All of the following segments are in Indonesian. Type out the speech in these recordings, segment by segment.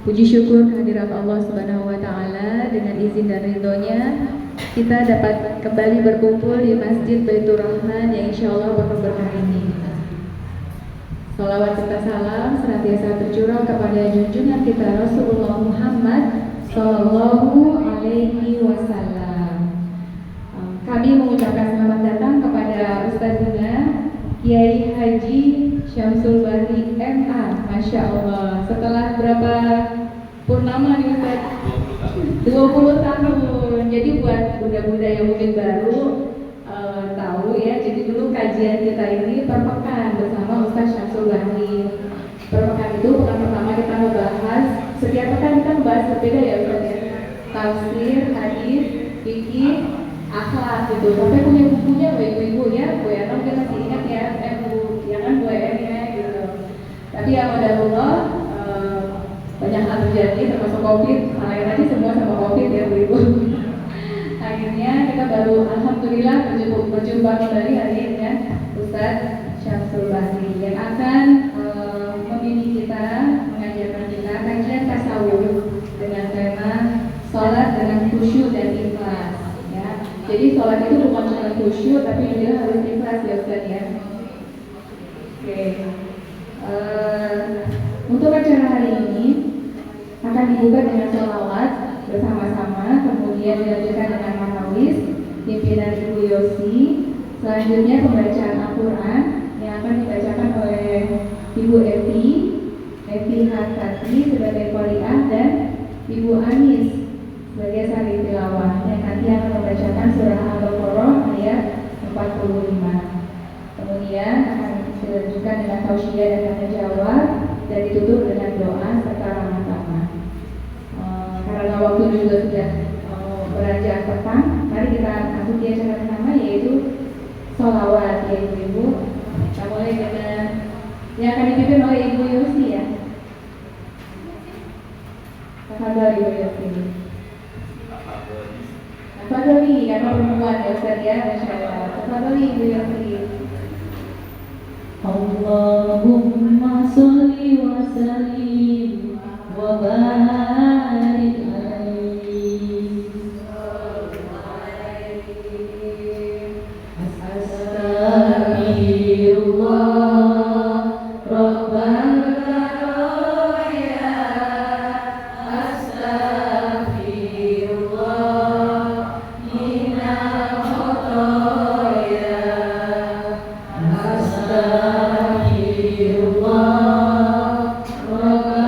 Puji syukur kehadirat Allah Subhanahu wa Ta'ala, dengan izin dan ridhonya kita dapat kembali berkumpul di Masjid Baitur Rahman yang insya Allah penuh berkah ini. Salawat serta salam senantiasa tercurah kepada junjungan kita Rasulullah Muhammad Sallallahu Alaihi Wasallam. Kami mengucapkan selamat datang kepada Ustazuna Kiai Haji Syamsul Bahri MA. Masya Allah, setelah berapa purnama nih Ustaz? 20 tahun. Jadi buat bunda-bunda yang mungkin baru tahu ya, jadi dulu kajian kita ini per pekan bersama Ustaz Syamsul Bahri. Per pekan itu pekan pertama kita membahas, setiap pekan kita membahas berbeda ya Ustaz ya, tafsir, hadis, fikih, akhlak gitu. Sampai punya bukunya loh ibu-ibu ya, Bu Yana mungkin masih ingat ya, Bu, ya kan Bu Yana ya gitu. Tapi ya qadarullah, banyak hal terjadi termasuk COVID, lain lagi semua sama COVID ya Bu-ibu. Akhirnya kita baru alhamdulillah berjumpa kembali hari ini ya Ustaz Syamsul Bahri yang akan membimbing kita, mengajarkan kita kajian tasawuf dengan tema sholat dengan khusyuk dan ikhlas ya. Jadi sholat itu bukan cuma khusyuk tapi juga harus ikhlas ya Ustaz ya. Oke. Untuk acara hari ini akan dibuka dengan sholawat bersama-sama, kemudian dilanjutkan dengan manawis pimpinan Ibu Yosi. Selanjutnya pembacaan Al-Quran yang akan dibacakan oleh Ibu Evi Hartati sebagai qari'ah dan Ibu Anis sebagai sari tilawah yang nanti akan membacakan surah Al-Baqarah ayat 45. Kemudian akan dilanjutkan dengan tausiah dan tanya jawab dan ditutup dengan doa serta ramah-ramah. Karena waktu juga sudah beranjak petang, mari kita masuk di acara pertama yaitu sholawat ya ibu-ibu. Kita mulai dengan yang akan dipimpin oleh Ibu Yosi ya. Tafadhol Ibu Yosi. Tafadhol karena perempuan ya Ustaz ya, Masya Allah. Tafadhol Ibu Yosi. Allahumma sholli wa sallim wa barik alaihi. Astaghfirullah Rabbana ya astaghfirullah minal khotoya. Astaghfirullah Rabbana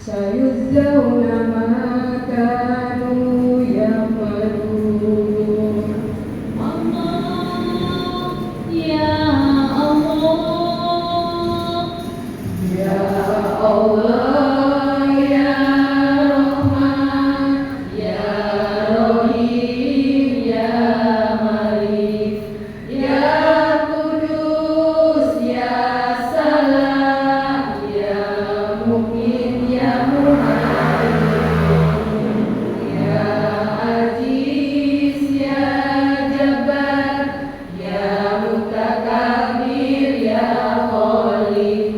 سيجزون ما كانوا يعملون. Allah ya Allah Ya Allah ya Rahman ya Rahim ya Malik ya Kudus ya Salam ya Mu'min ya Muhaimin ya Aziz ya Jabbar ya Mutakabir ya Khaliq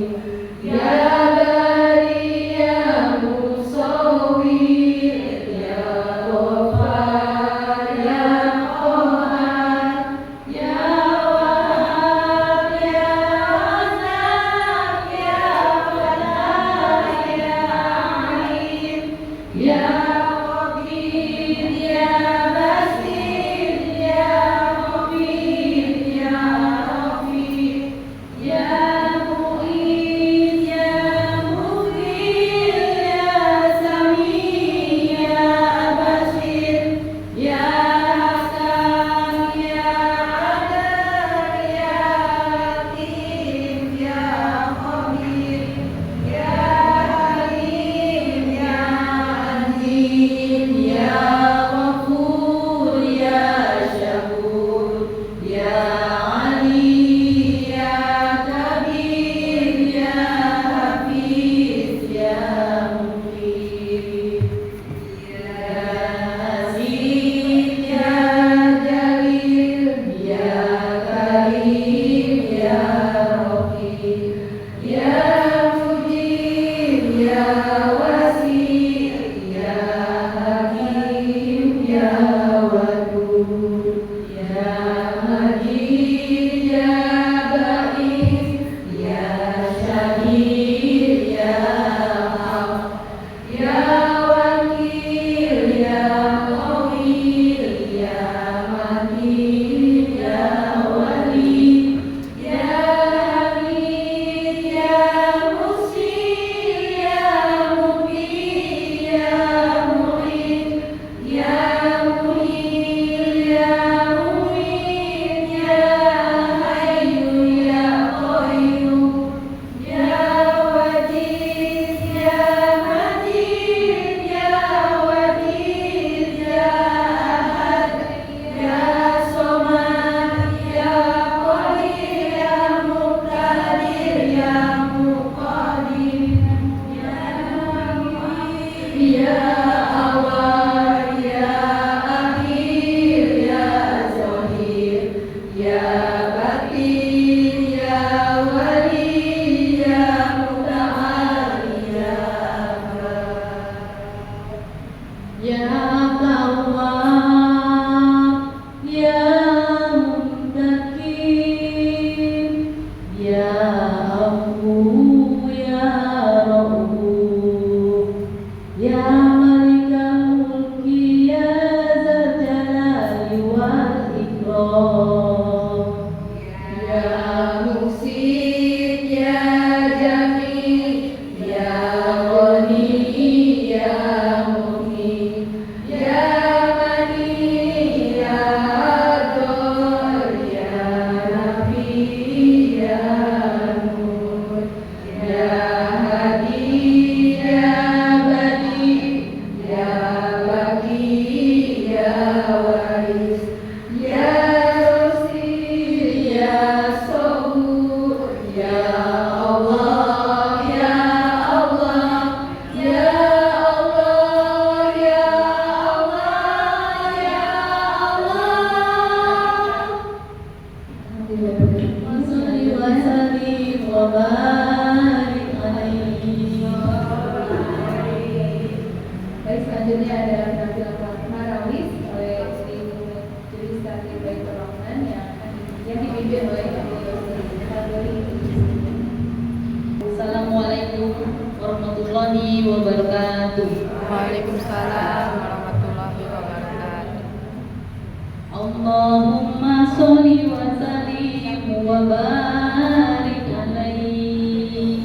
ya Bari ya Musawwir ya Ghaffar ya Qahhar ya Wahhab ya Razak ya Fattah ya Alim ya Qadir ya Basir ya Khabir ya Rafiq ya Mu'in ya Mughil ya Sami ya Basir ya Hakam ya Adil ya Latif ya Khabir ya Halim ya Azim ya Ghafur ya Syakur ya Ali ya Kabir ya Hafiz ya Muqim ya Aziz ya Jalil ya Karim ya Raqib ya Mujib ya Wasi' ya Hakim ya Wadud ya Majid ya Ba'is ya Syahid ya Haq ya Wakil ya Qawil ya Matin ya Wali ya Hamid ya Musil ya Mubin ya Mu'in ya Muhil ya Mumin ya Hayyu ya Qayyum ya Wajiz ya Majid ya Wadid ya Ahad ya Somad ya Qadir ya Muqtadir ya Muqadim ya Mu'in ya Awal ya Akhir ya Zahir ya Batin ya Wali ya Muta'ali ya ya Tawwab ya Muntakim ya Afu ya Rauf ya Malikal Mulki ya Dzal Jalali wal Ikram ya Muhsin ya Jamil ya Ghani ya Mughni ya Mani ya Ador ya Nafi ya Nur ya Hadi ya Badi ya Baqi ya Waris ya Rosi ya Sabur ya Allah ya Allah ya Allah ya Allah ya Allah. Wassalli wa sallim wa barik alaihi. Baik, selanjutnya ada penampilan Marawis oleh Ibu Julistati Baitur Rahman yang dipimpin oleh Ibu Yosri. Assalamualaikum warahmatullahi wabarakatuh. Waalaikumsalam warahmatullahi wabarakatuh. Allahumma sholli wa sallim wa barik alaihi.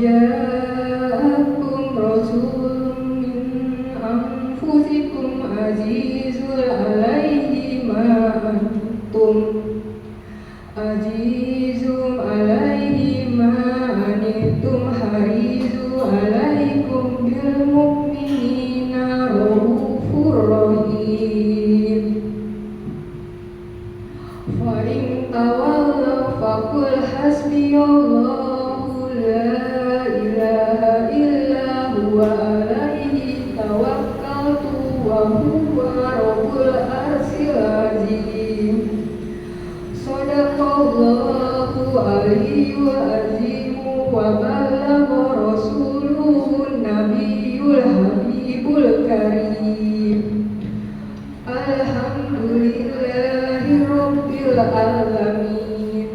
ja'akum rasulun min anfusikum azizun alaihi ma antum harizu alaikum bil mu'minina raufur rahim. Fa in tawallaw faqul hasbiyallahu la ilaha illa huwa alaihi tawakkaltu wa huwa rabbul arsyil azim. Sadaqallahu aliyyul azim wa balagha rasuluhun nabiyul habibul karim. Alhamdulillahi rabbil alamin.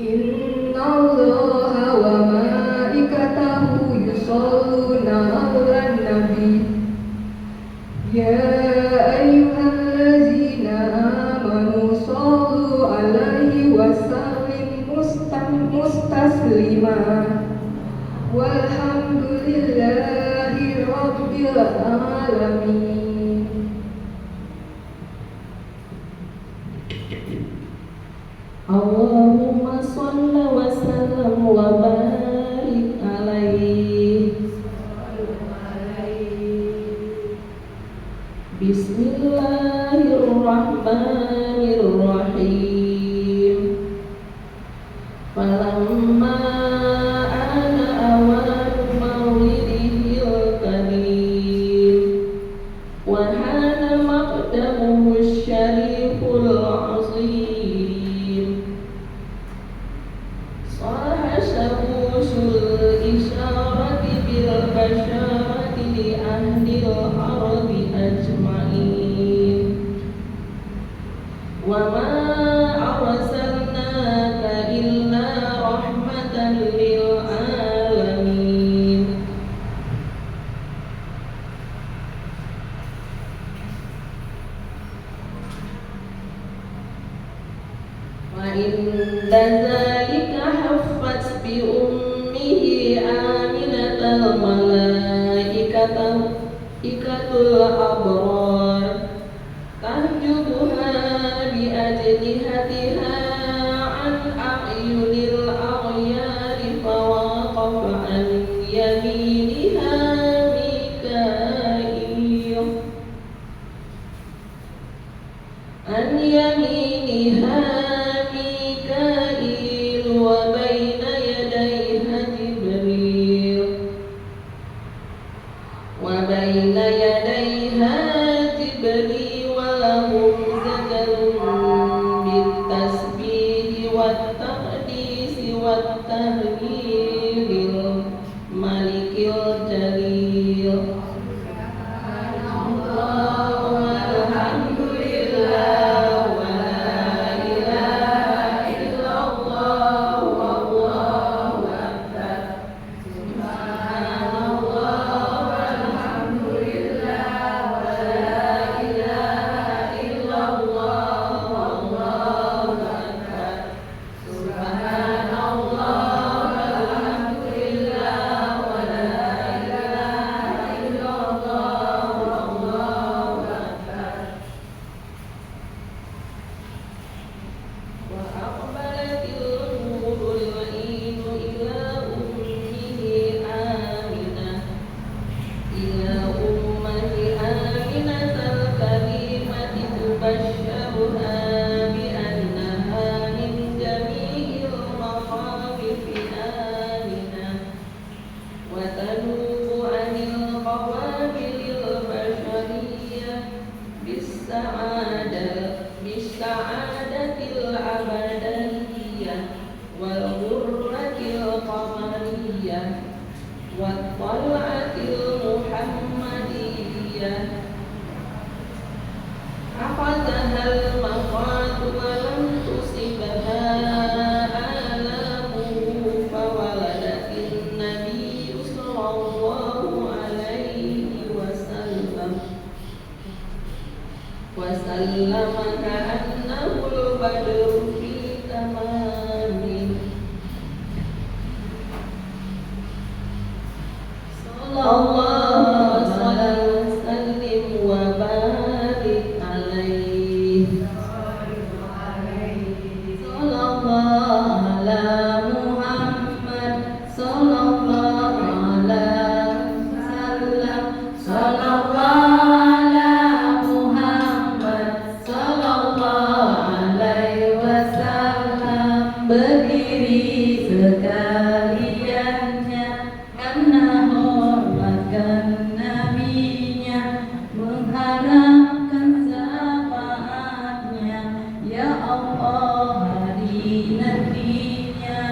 Innallaha wa malaikatahu yusholluna 'alan nabi. Ya ayyuhallazina amanu shollu 'alaihi wa sallimu mustaslima. Walhamdulillahi rabbil alamin. Allahumma shalli wa sallim wa barik alaihi. Bismillahirrahmanirrahim. Falamma ana awanu maulidihil karim wa hana maqdamuhu syariful azim. Saha syamusul isyarati bil basyarati li ahlil ardi ajma'in. Wa ma arsalnaka illa rahmatan lil alamin. Wa inda zalika haffat bi ummihi aminatal malaikatul abrar tahjubuha bi ajnihatiha an a'yunil aghyari fawaqafa an yaminiha Mikail wa baina yadayha Jibril wa lahum zajalun bit tasbihi wat taqdisi wat tahlilil malikil jalil. Bisa'adatil abadiyah wal ghurratil qamariyah wat tal'atil muhammadiyah. Akhadahal maqatu wa lam tusibha alamu fawaladatin nabiyyu sallallahu alaihi wasallam wasallama ka'annahul badru fi tamamin. ala Muhammad sallallahu alaihi wasallam. Sallallahu ala Muhammad sallallahu alaihi wasallam. Berdiri sekaliannya karena hormatkan nabinya, mengharapkan syafaatnya, ya Allah hari nantinya.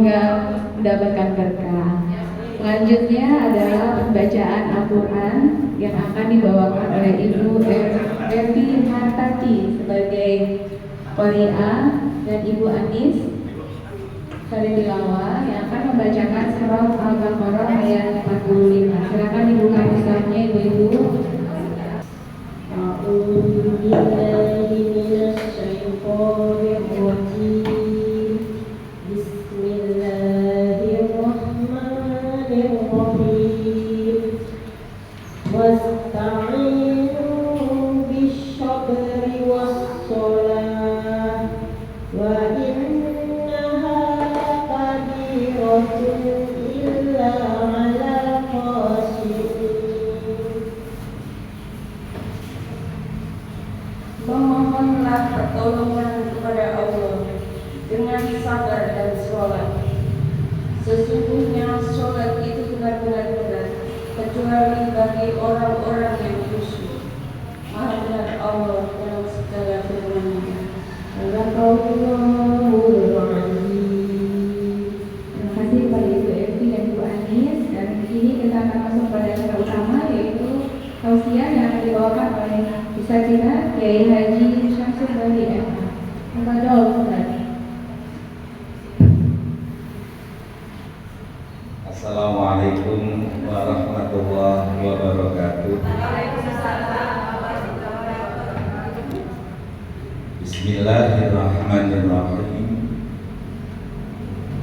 Semoga mendapatkan berkah. Selanjutnya adalah pembacaan Al-Quran yang akan dibawakan oleh Ibu Evi Hartati sebagai qari'ah dan Ibu Anis Sari Tilawah yang akan membacakan surah Al-Baqarah ayat 45. Silakan dibuka mushafnya Ibu-ibu. A'udzu billahi minasy syaithanir rajim. Bismillahirrahmanirrahim. Wasta'inu bish-shabri was-shalah wa innaha laqadiratun illa 'alal khashi'in. Memohonlah pertolongan kepada Allah dengan sabar dan sholat. Sesungguhnya sholat itu benar-benar berat, kecuali bagi orang-orang yang khusyuk. Maha benar Allah dalam segala firman-Nya. Sadaqallahul Azim. Terima kasih kepada Ibu Evi dan Ibu Anis. Dan kini kita akan masuk pada acara utama, yaitu tausiah yang akan dibawakan oleh Ustazah Kiai Haji Syamsul Bali MA. Tafadhol Ustaz. Assalamualaikum warahmatullahi wabarakatuh. Bismillahirrahmanirrahim.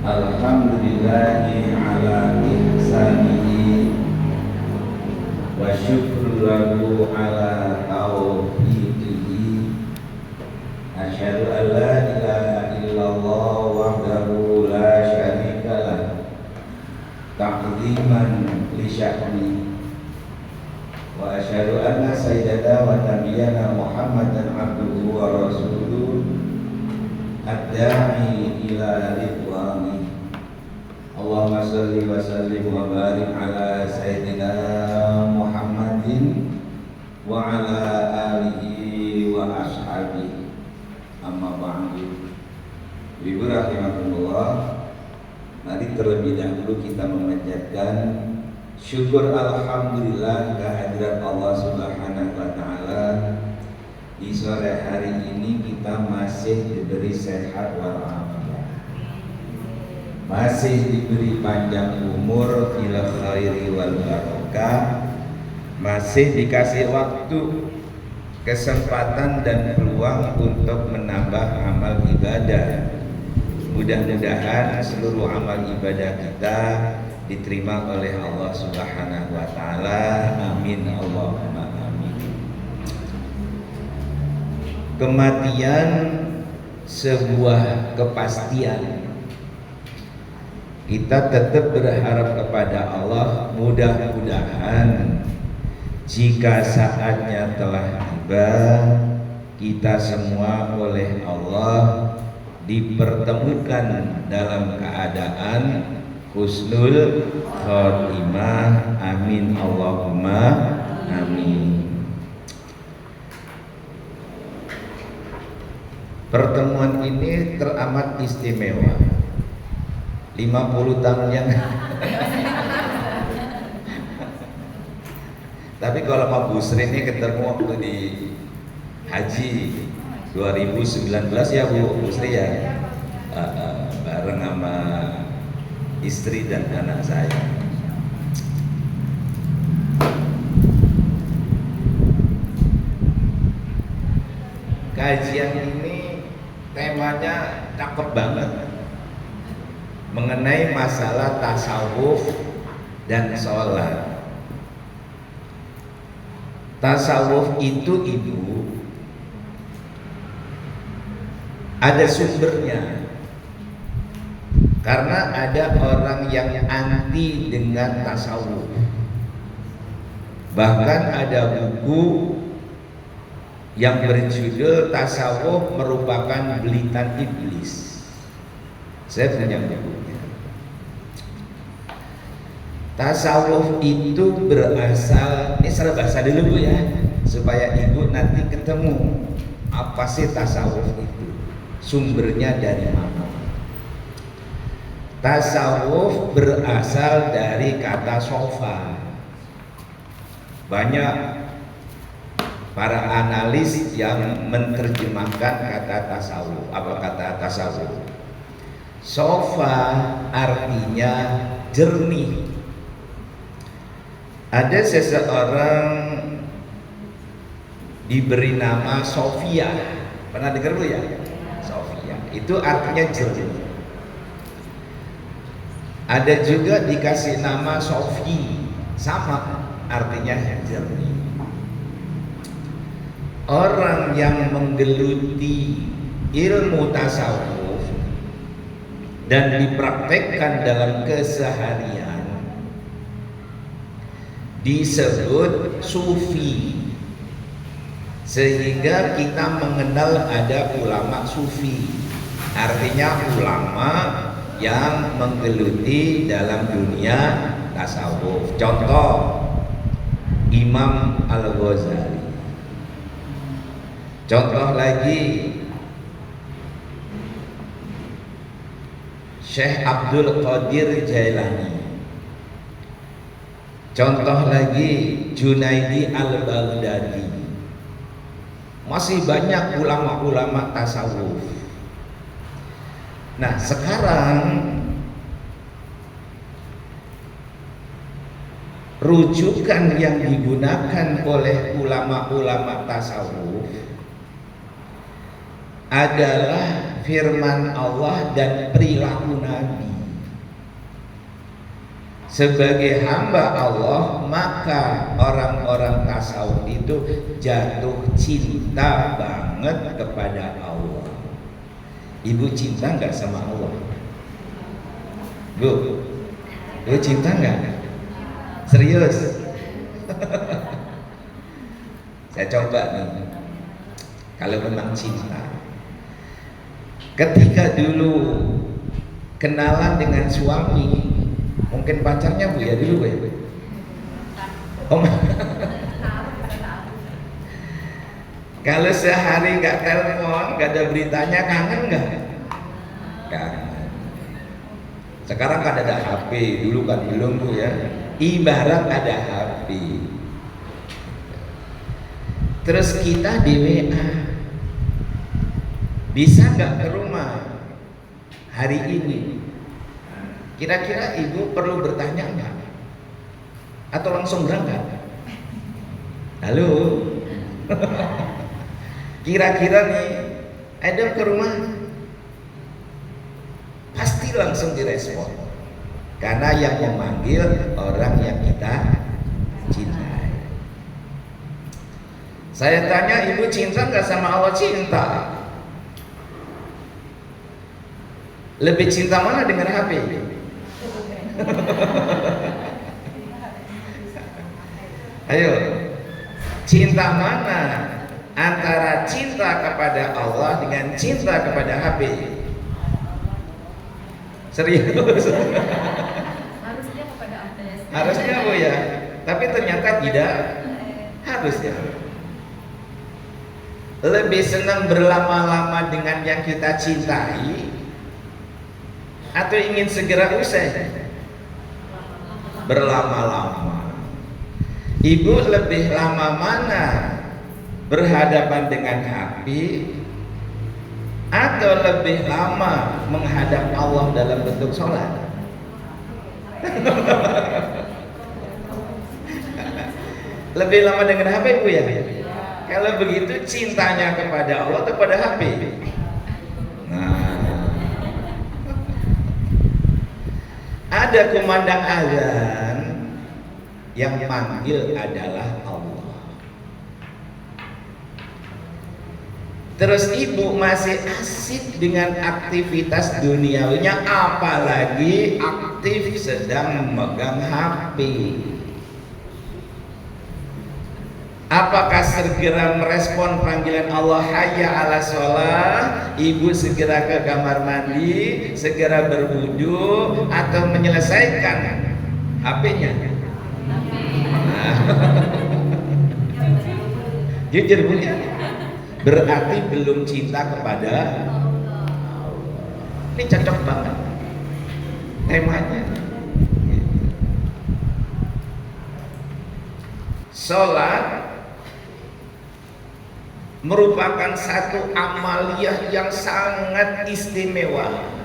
Alhamdulillahi ala ihsanihi wa syukru lahu ala taufiqihi. Asyhadu an la ilaha illallah wahdahu la syarika lah ta'ziman li sya'ni wa asyhadu anna sayyidana wa nabiyyana Muhammadan abduhu wa rasuluh ad-da'i ila ridwani. Allahumma shalli wa sallim wa barik ala sayyidina Muhammadin wa ala alihi wa ashabihi. Amma ba'du. Ibu rahimakumullah, mari terlebih dahulu kita memanjatkan syukur alhamdulillah kehadirat Allah Subhanahu wa taala. Di sore hari ini kita masih diberi sehat walafiat, masih diberi panjang umur ila khairi wal barakah, masih dikasih waktu, kesempatan dan peluang untuk menambah amal ibadah. Mudah-mudahan seluruh amal ibadah kita diterima oleh Allah Subhanahu wa taala. Amin Allahumma amin. Kematian sebuah kepastian. Kita tetap berharap kepada Allah, mudah-mudahan jika saatnya telah tiba, kita semua oleh Allah dipertemukan dalam keadaan husnul khotimah. Amin Allahumma amin. Pertemuan ini teramat istimewa. 50 tahun yang tapi kalau sama Bu Sri ini ketemu waktu di Haji 2019 ya Bu Sri ya, bareng sama istri dan anak saya. Kajian ini temanya cakep banget, mengenai masalah tasawuf dan sholat. Tasawuf itu ibu ada sumbernya, karena ada orang yang anti dengan tasawuf. Bahkan ada buku yang berjudul Tasawuf Merupakan Belitan Iblis. Saya punya bukunya. Tasawuf itu berasal, ini secara bahasa dulu Bu ya, supaya ibu nanti ketemu apa sih tasawuf itu, sumbernya dari mana. Tasawuf berasal dari kata sofa. Banyak para analis yang menerjemahkan kata tasawuf. Apa kata tasawuf? Sofa artinya jernih. Ada seseorang diberi nama Sofia. Pernah dengar bu ya? Sofia. Itu artinya jernih. Ada juga dikasih nama Sofi, sama artinya jernih. Orang yang menggeluti ilmu tasawuf dan dipraktekkan dalam keseharian disebut sufi. Sehingga kita mengenal ada ulama sufi, artinya ulama yang menggeluti dalam dunia tasawuf. Contoh Imam Al-Ghazali. Contoh lagi Syekh Abdul Qadir Jailani. Contoh lagi Junaidi Al-Baghdadi. Masih banyak ulama-ulama tasawuf. Nah, sekarang rujukan yang digunakan oleh ulama-ulama tasawuf adalah firman Allah dan perilaku Nabi. Sebagai hamba Allah, maka orang-orang tasawuf itu jatuh cinta banget kepada Allah. Ibu cinta nggak sama Allah? Bu, ibu cinta nggak? Serius? Saya coba nih. Kalau memang cinta, ketika dulu kenalan dengan suami, mungkin pacarnya bu ya dulu ya. Oh, kalau sehari nggak telepon, nggak ada beritanya, kangen nggak? Kangen. Sekarang kan ada HP, dulu kan belum bu ya. Ibarat ada HP. Terus kita di WA, bisa nggak ke rumah hari ini? Kira-kira ibu perlu bertanya nggak? Atau langsung berangkat? Halo? Kira-kira nih, ada ke rumah? Pasti langsung direspon. Karena yang memanggil orang yang kita cintai. Saya tanya, ibu cinta nggak sama Allah? Cinta. Lebih cinta mana dengan HP? Ayo, cinta mana antara cinta kepada Allah dengan cinta kepada HP? Serius? Harusnya kepada Allah. Harusnya bu ya, tapi ternyata tidak harusnya. Lebih senang berlama-lama dengan yang kita cintai atau ingin segera usai? Berlama-lama. Ibu lebih lama mana berhadapan dengan HP atau lebih lama menghadap Allah dalam bentuk sholat? Lebih lama dengan HP bu ya? Kalau begitu cintanya kepada Allah atau pada HP? Nah, ada kumandang azan yang manggil adalah Allah. Terus ibu masih asik dengan aktivitas duniawinya, apalagi aktif sedang memegang HP. Apakah segera merespon panggilan Allah hayya ala sholat, ibu segera ke kamar mandi, segera berwudu, atau menyelesaikan HP-nya? Nah. Jujur bu ya, berarti belum cinta kepada Allah. Ini cocok banget. temanya. Sholat merupakan satu amaliyah yang sangat istimewa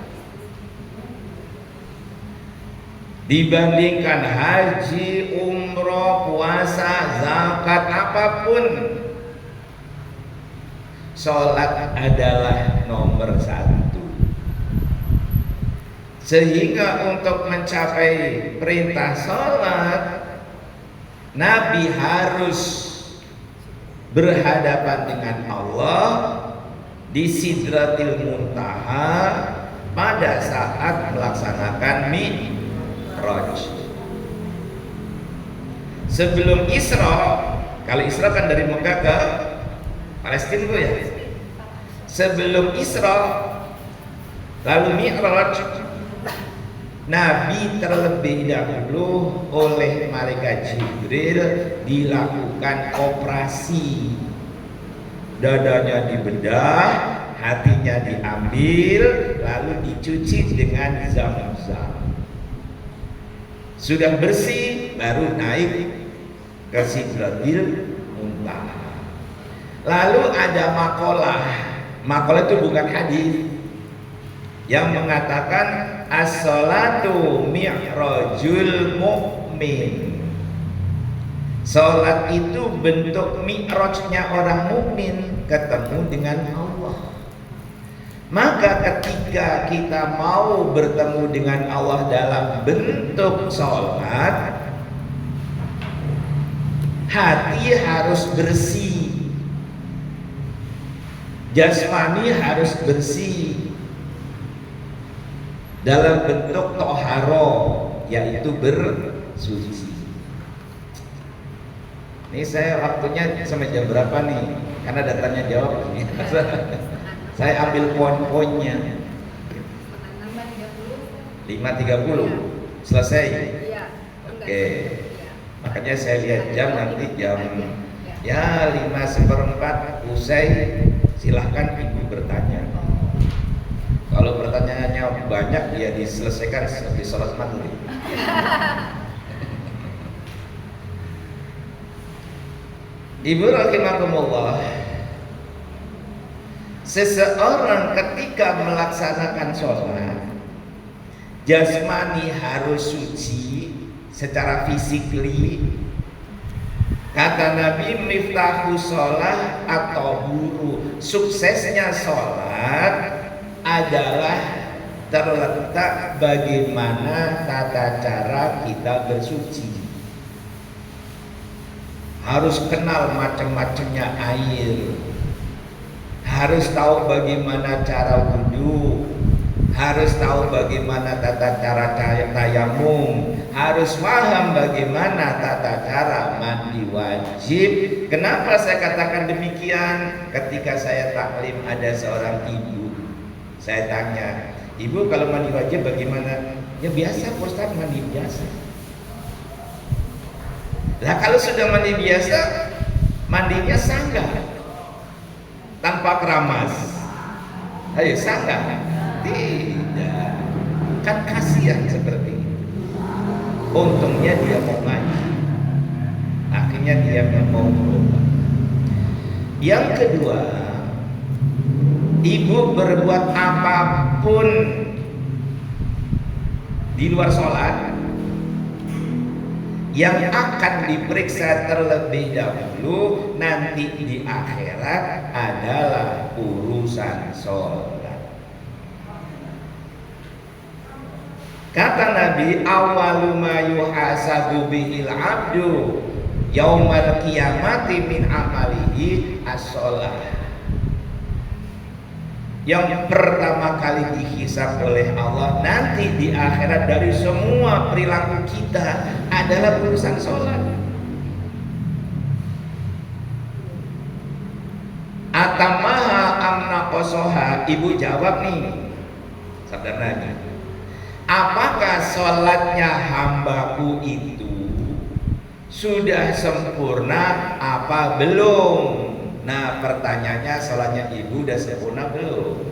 dibandingkan haji, umroh, puasa, zakat, apapun. Sholat adalah nomor satu. Sehingga untuk mencapai perintah sholat, Nabi harus berhadapan dengan Allah di Sidratil Muntaha pada saat melaksanakan Mi'raj. Sebelum Isra, kalau Isra kan dari Mekah ke Palestina tuh ya. Sebelum Isra lalu Mi'raj, Nabi terlebih dahulu oleh malaikat Jibril dilakukan operasi. Dadanya dibedah, hatinya diambil, lalu dicuci dengan Zam-Zam. Sudah bersih, baru naik ke Sidratil Muntaha. Lalu ada makalah. Makalah itu bukan hadis, yang mengatakan as-sholatu mi'rajul mu'min. Salat itu bentuk mi'rajnya orang mukmin, ketemu dengan Allah. Maka ketika kita mau bertemu dengan Allah dalam bentuk salat, hati harus bersih, jasmani harus bersih dalam bentuk toharo, yaitu bersuci. Ini saya waktunya sampai jam berapa nih? Karena datanya jawab. Saya ambil poin-poinnya. 5.30 selesai. Oke. Makanya saya lihat jam, nanti jam ya 5:15 usai, silahkan ibu bertanya. Kalau pertanyaannya banyak, ya diselesaikan di sholat maghrib. Ibu rahimakumullah, seseorang ketika melaksanakan sholat, jasmani harus suci secara fisikly. Kata Nabi, miftahu sholat atau huru, suksesnya sholat adalah terletak bagaimana tata cara kita bersuci. Harus kenal macam-macamnya air, harus tahu bagaimana cara wudhu, harus tahu bagaimana tata cara tayamum, harus paham bagaimana tata cara mandi wajib. Kenapa saya katakan demikian? Ketika saya taklim ada seorang ibu, saya tanya, ibu kalau mandi wajib bagaimana? Ya biasa Pak Ustaz, mandi biasa. Lah kalau sudah mandi biasa, mandinya sanggah tanpa keramas. Ayo sanggah? Tidak. Kan kasihan seperti itu. Untungnya dia mau ngaji, akhirnya dia mau berubah. Yang kedua, ibu berbuat apapun di luar sholat, yang akan diperiksa terlebih dahulu nanti di akhirat adalah urusan sholat. Kata Nabi, awalu ma yuhasabu bihil abdu yaumal qiyamati min amalihi as-sholat. Yang pertama kali dihisab oleh Allah nanti di akhirat dari semua perilaku kita adalah urusan sholat. Atamaha amna kosoha, ibu jawab nih, sabda Nabi, apakah sholatnya hambaku itu sudah sempurna apa belum? Nah pertanyaannya, sholatnya ibu udah sempurna belum?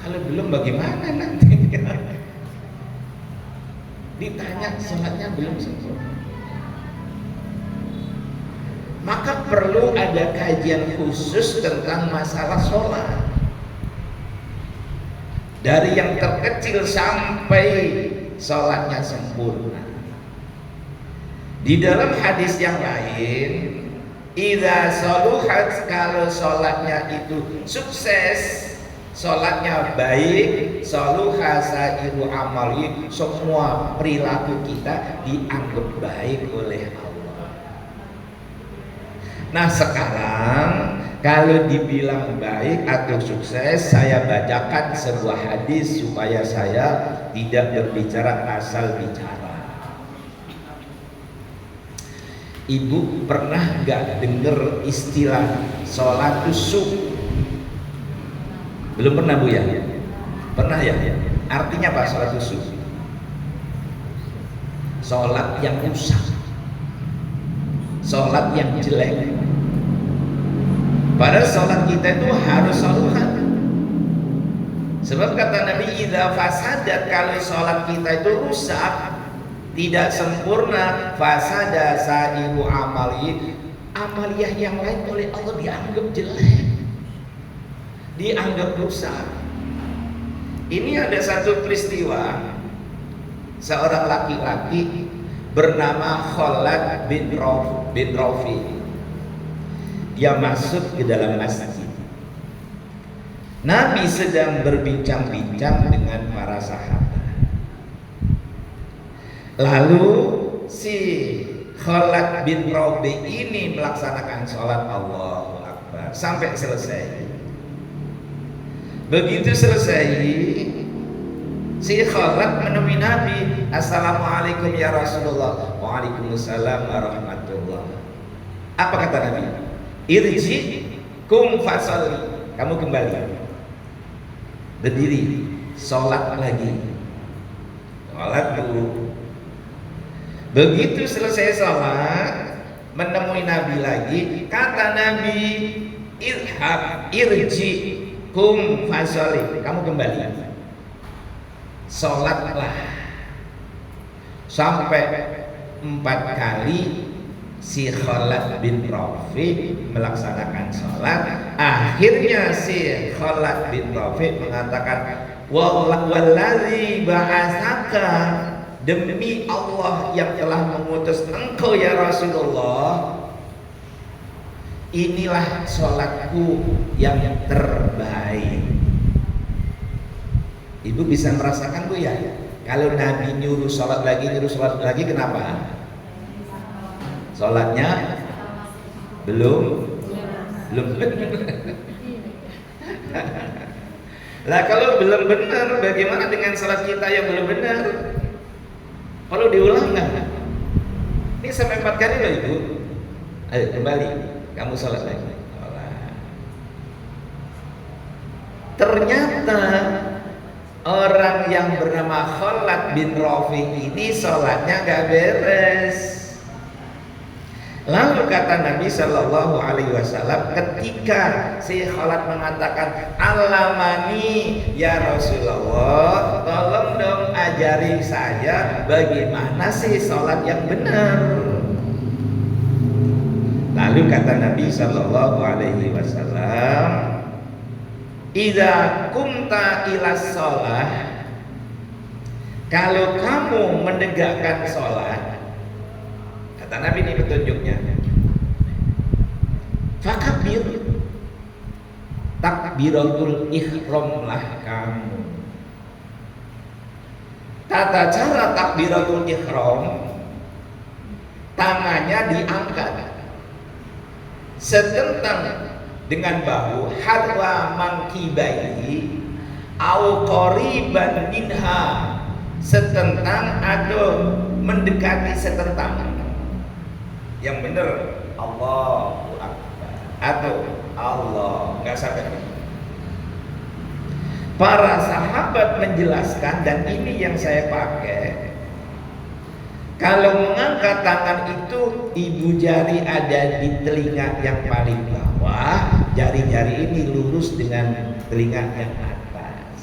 Kalau belum bagaimana nanti? ditanya sholatnya belum sempurna. Maka perlu ada kajian khusus tentang masalah sholat, dari yang terkecil sampai sholatnya sempurna. Di dalam hadis yang lain, idza sholuhat, kalau sholatnya itu sukses, sholatnya baik, sholuha sairu amali, semua perilaku kita dianggap baik oleh Allah. Nah sekarang kalau dibilang baik atau sukses, saya bacakan sebuah hadis supaya saya tidak berbicara asal bicara. Ibu pernah gak dengar istilah sholat subuh? Belum pernah Bu ya? Pernah ya? Artinya apa sholat subuh? Sholat yang rusak, sholat yang jelek. Padahal sholat kita itu harus sholuhan. Sebab kata Nabi, idza fasadat, kalau sholat kita itu rusak, tidak sempurna, fasada sairu amali, amaliyah yang lain oleh Allah dianggap jelek, dianggap rusak. Ini ada satu peristiwa, seorang laki-laki bernama Khalad bin Rafi. Dia masuk ke dalam masjid. Nabi sedang berbincang-bincang dengan para sahabat. Lalu si Khalad bin Rafi ini melaksanakan sholat Allahu Akbar sampai selesai. Begitu selesai, si Khalad menemui Nabi, Assalamualaikum ya Rasulullah. Waalaikumsalam warahmatullah. Apa kata Nabi? Irji kum fasalli, kamu kembali, berdiri, sholat lagi, sholat dulu. Begitu selesai sholat, menemui Nabi lagi, kata Nabi, irji kum fasalli, kamu kembali, sholatlah. Sampai 4 kali si Khalad bin Rafi melaksanakan sholat. Akhirnya si Khalad bin Rafi mengatakan, wallazi ba'asaka, demi Allah yang telah mengutus engkau ya Rasulullah, inilah sholatku yang terbaik. Ibu bisa merasakan Bu ya, kalau Nabi nyuruh sholat lagi, kenapa? Sholatnya belum Lah kalau belum benar, bagaimana dengan sholat kita yang belum benar? Perlu diulang nggak? Ini sampai 4 kali loh Ibu. Ayo kembali, kamu sholat lagi. Ternyata orang yang bernama Khalad bin Rafi ini sholatnya nggak beres. Lalu kata Nabi Shallallahu Alaihi Wasallam, ketika si Khalad mengatakan, alamani ya Rasulullah, tolong dong ajari saya bagaimana sih sholat yang benar. Lalu kata Nabi Shallallahu Alaihi Wasallam, idza kumta ilas sholat, kalau kamu menegakkan sholat, kata Nabi ini petunjuknya, fakabir, takbiratul ihramlah kamu. Tata cara takbiratul ihram, tangannya diangkat setentang dengan bahu, harwa mangkibaihi au qariban minha, setentang atau mendekati setentang. Yang benar Allahu Akbar atau Allah, nggak sampai. Para sahabat menjelaskan, dan ini yang saya pakai, kalau mengangkat tangan itu ibu jari ada di telinga yang paling bawah, jari-jari ini lurus dengan telinga yang atas,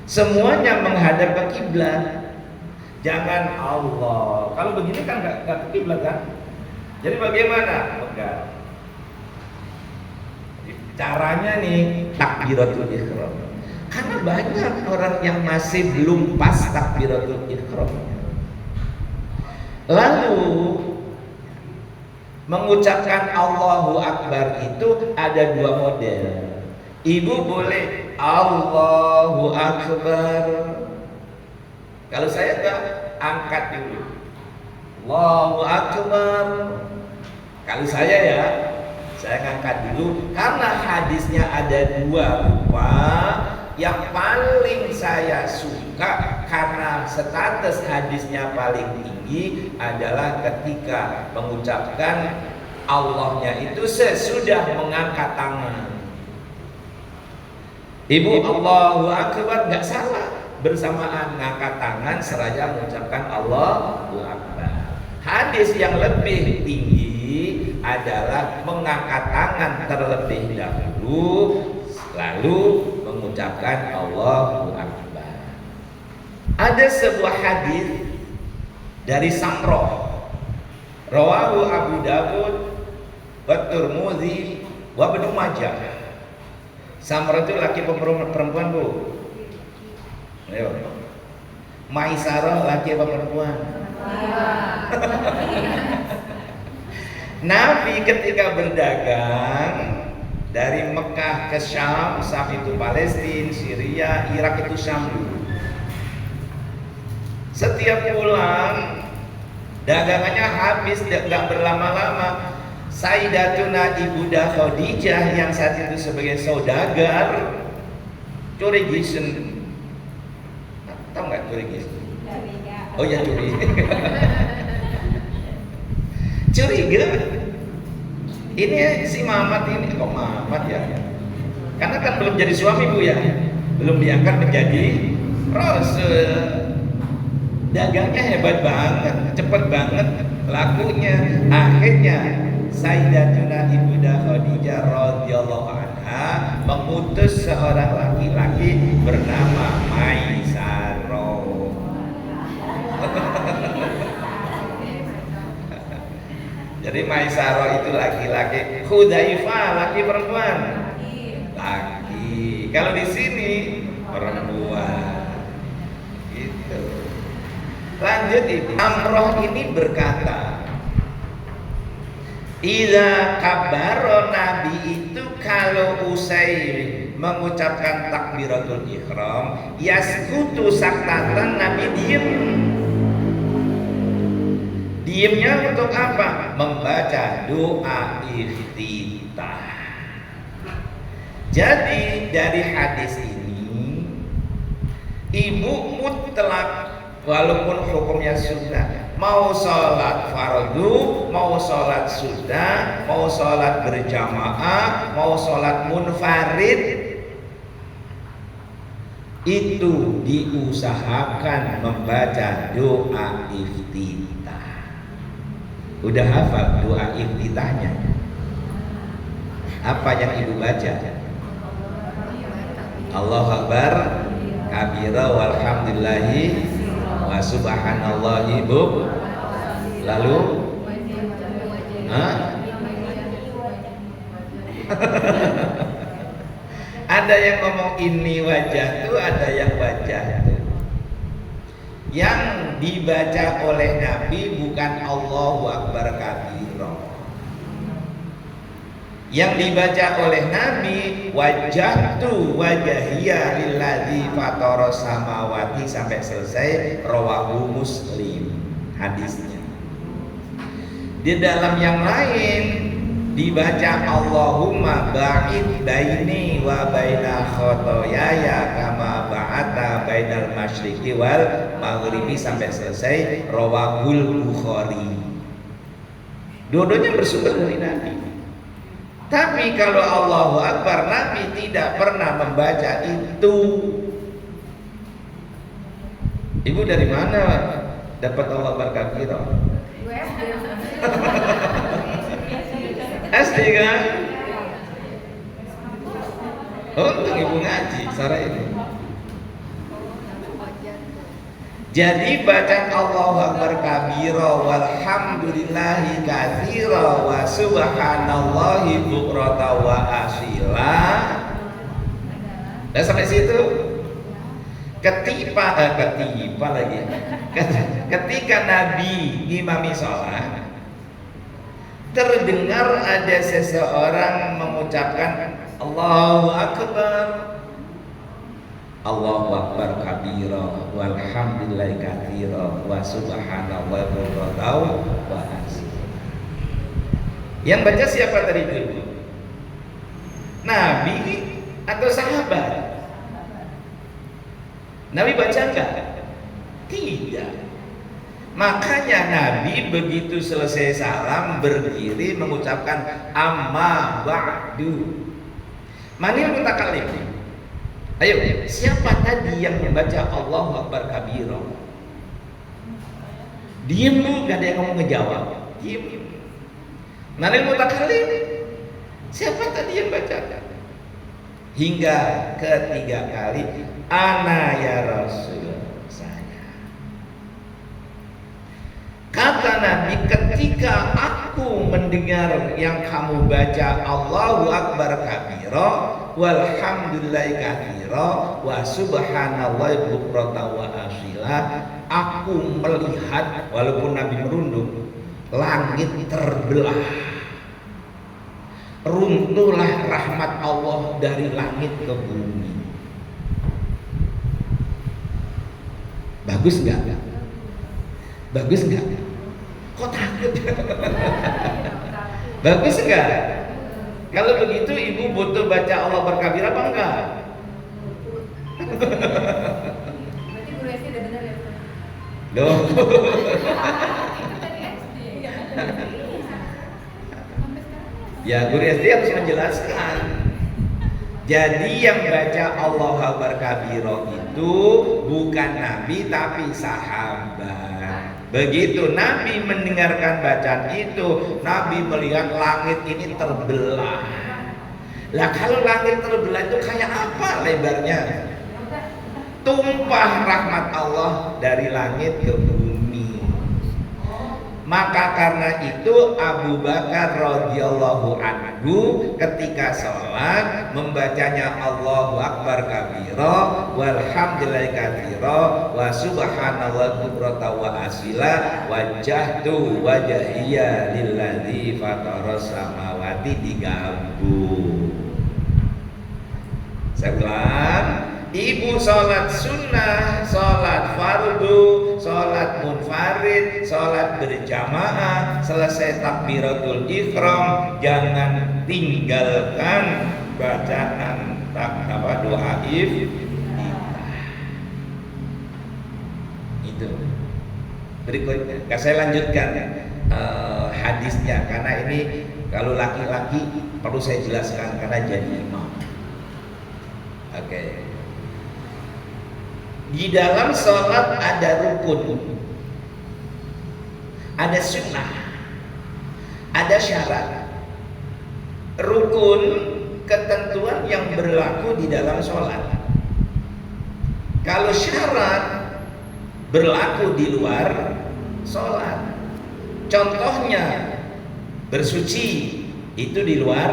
semuanya menghadap ke kiblat. Jangan Allah. Kalau begini kan nggak kiblat kan? Jadi bagaimana? Pegang. Caranya nih takbiratul ihram. Karena banyak orang yang masih belum pas takbiratul ihram. Lalu mengucapkan Allahu Akbar itu ada dua model. Ibu boleh Allahu Akbar. Kalau saya enggak, angkat dulu Allahu Akbar. Kalau saya ya, saya ngangkat dulu karena hadisnya ada dua rupa. Yang paling saya suka karena status hadisnya paling tinggi adalah ketika mengucapkan Allahnya itu sesudah mengangkat tangan. Ibu Allahu Akbar nggak salah, bersamaan ngangkat tangan seraya mengucapkan Allahu Akbar. Hadis yang lebih tinggi adalah mengangkat tangan terlebih dahulu, lalu mengucapkan Allahu Akbar. Ada sebuah hadis dari Samroh, rawahu Abu Dawud wa Tirmidzi wa Ibnu Majah. Samroh itu laki perempuan Bu? Ayo. Maisarah laki apa perempuan? Nabi ketika berdagang dari Mekah ke Syam, Syam itu Palestina, Syria, Irak itu Syam dulu. Setiap pulang dagangannya habis, nggak berlama-lama. Sayyidatuna Ibunda Khadijah yang saat itu sebagai saudagar curigisan. Tahu nggak curigisan? Oh ya curiga. Curiga. Ini si Mamat ini kok Mamat ya? Karena kan belum jadi suami Bu ya, belum diangkat menjadi Rasul. Dagangnya hebat banget, cepet banget lakunya. Akhirnya Sayyidatuna Ibunda Khadijah radhiyallahu anha mengutus seorang laki-laki bernama Maisarah. Jadi Maisarah itu laki-laki, Hudzaifah laki perempuan. Laki. Kalau di sini perempuan. Gitu. Lanjut ini. Amroh ini berkata, Iza kabaro Nabi itu kalau usai mengucapkan takbiratul ihram, yaskutu saktatan, Nabi diem. Diemnya untuk apa? Membaca doa iftitah. Jadi dari hadis ini, ibu mutlak walaupun hukumnya sunnah, mau sholat fardu, mau sholat sunnah, mau sholat berjamaah, mau sholat munfarid, itu diusahakan membaca doa iftitah. Udah hafal doa iftitahnya? Apa yang ibu baca? Allahu Akbar kabira walhamdulillahi wa subhanallahi bu. Lalu ada yang ngomong ini wajah tuh, ada yang wajah tuh. Yang dibaca oleh Nabi bukan Allahu Akbar kabira. Yang dibaca oleh Nabi wajahtu wajahiyya lilladzi fatara samawati sampai selesai, rawahu Muslim hadisnya. Di dalam yang lain dibaca Allahumma ba'id baini wa baina khotoyaya kama ba'ata bainal masyriqi wal maghribi sampai selesai, rawahul Bukhari. Dua-duanya bersumber dari Nabi. Tapi kalau Allahu Akbar, Nabi tidak pernah membaca itu. Ibu dari mana dapat Allahu Akbar kabira? SD kan? Untung ibu ngaji Sarah ini. Jadi bacaan Allahu Akbar kabira walhamdulillahi katsira wa subhanallahi bukrata wa asila. Nah, sampai situ. Ketika Nabi ngimami sholat, terdengar ada seseorang mengucapkan Allahu Akbar, Allahu Akbar kabira walhamdulillahi katsira wa subhanallahi bukrata wa asila. Yang baca siapa tadi dulu? Nabi atau sahabat? Nabi baca enggak? Tidak. Makanya Nabi begitu selesai salam berdiri mengucapkan amma ba'du. Manil mutakallim. Ayo, siapa tadi yang membaca Allahu Akbar kabira? Diam lu, gak ada yang ngomong ngejawab. Diam. Manil mutakallim. Siapa tadi yang baca? Hingga ketiga kali, ana ya Rasul, saya. Kata Nabi, ketika aku mendengar yang kamu baca Allahu Akbar kabira walhamdulillahi katsira wa subhanallahi bukrata wa asila, aku melihat, walaupun Nabi merunduk, langit terbelah, runtuhlah rahmat Allah dari langit ke bumi. Bagus nggak? Bagus nggak? Kok takut? Bagus nggak? Kalau begitu ibu butuh baca Allah berkabir apa enggak? Berarti guru SD udah benar ya? Loh. Tadi SD. Ya, guru SD harus menjelaskan. Jadi yang baca Allahu Akbar kabira itu bukan Nabi tapi sahabat. Begitu Nabi mendengarkan bacaan itu, Nabi melihat langit ini terbelah. Lah kalau langit terbelah itu kayak apa lebarnya? Tumpah rahmat Allah dari langit ke bumi. Maka karena itu Abu Bakar radhiyallahu anhu ketika sholat membacanya Allahu Akbar kabira walhamdulillahi katsira wa subhanallahi bukrata wa asila wajjahtu wajhiya lilladzi fataras samawati digabung. Saya ulang, ibu sholat sunnah, sholat fardu, sholat munfarid, sholat berjamaah, selesai takbiratul ihram, jangan tinggalkan bacaan doa iftitah. Itu. Berikutnya, saya lanjutkan hadisnya karena ini kalau laki-laki perlu saya jelaskan karena jadi imam. Oke. Di dalam sholat ada rukun, ada sunnah, ada syarat. Rukun ketentuan yang berlaku di dalam sholat. Kalau syarat berlaku di luar sholat. Contohnya bersuci itu di luar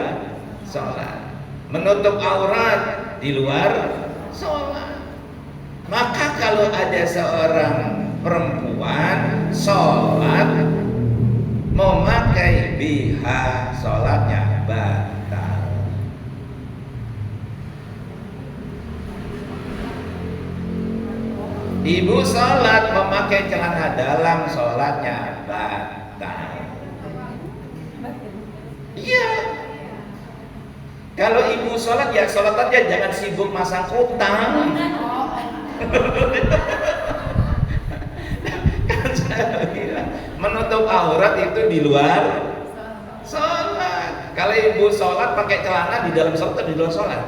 sholat. Menutup aurat di luar sholat. Maka kalau ada seorang perempuan sholat memakai BH, sholatnya batal. Ibu sholat memakai celana dalam, sholatnya batal. Iya. Kalau ibu sholat ya sholat aja, jangan sibuk masang kutang. Kan saya bilang menutup aurat itu di luar sholat. Kalau ibu sholat pakai celana di dalam sholat atau di luar sholat?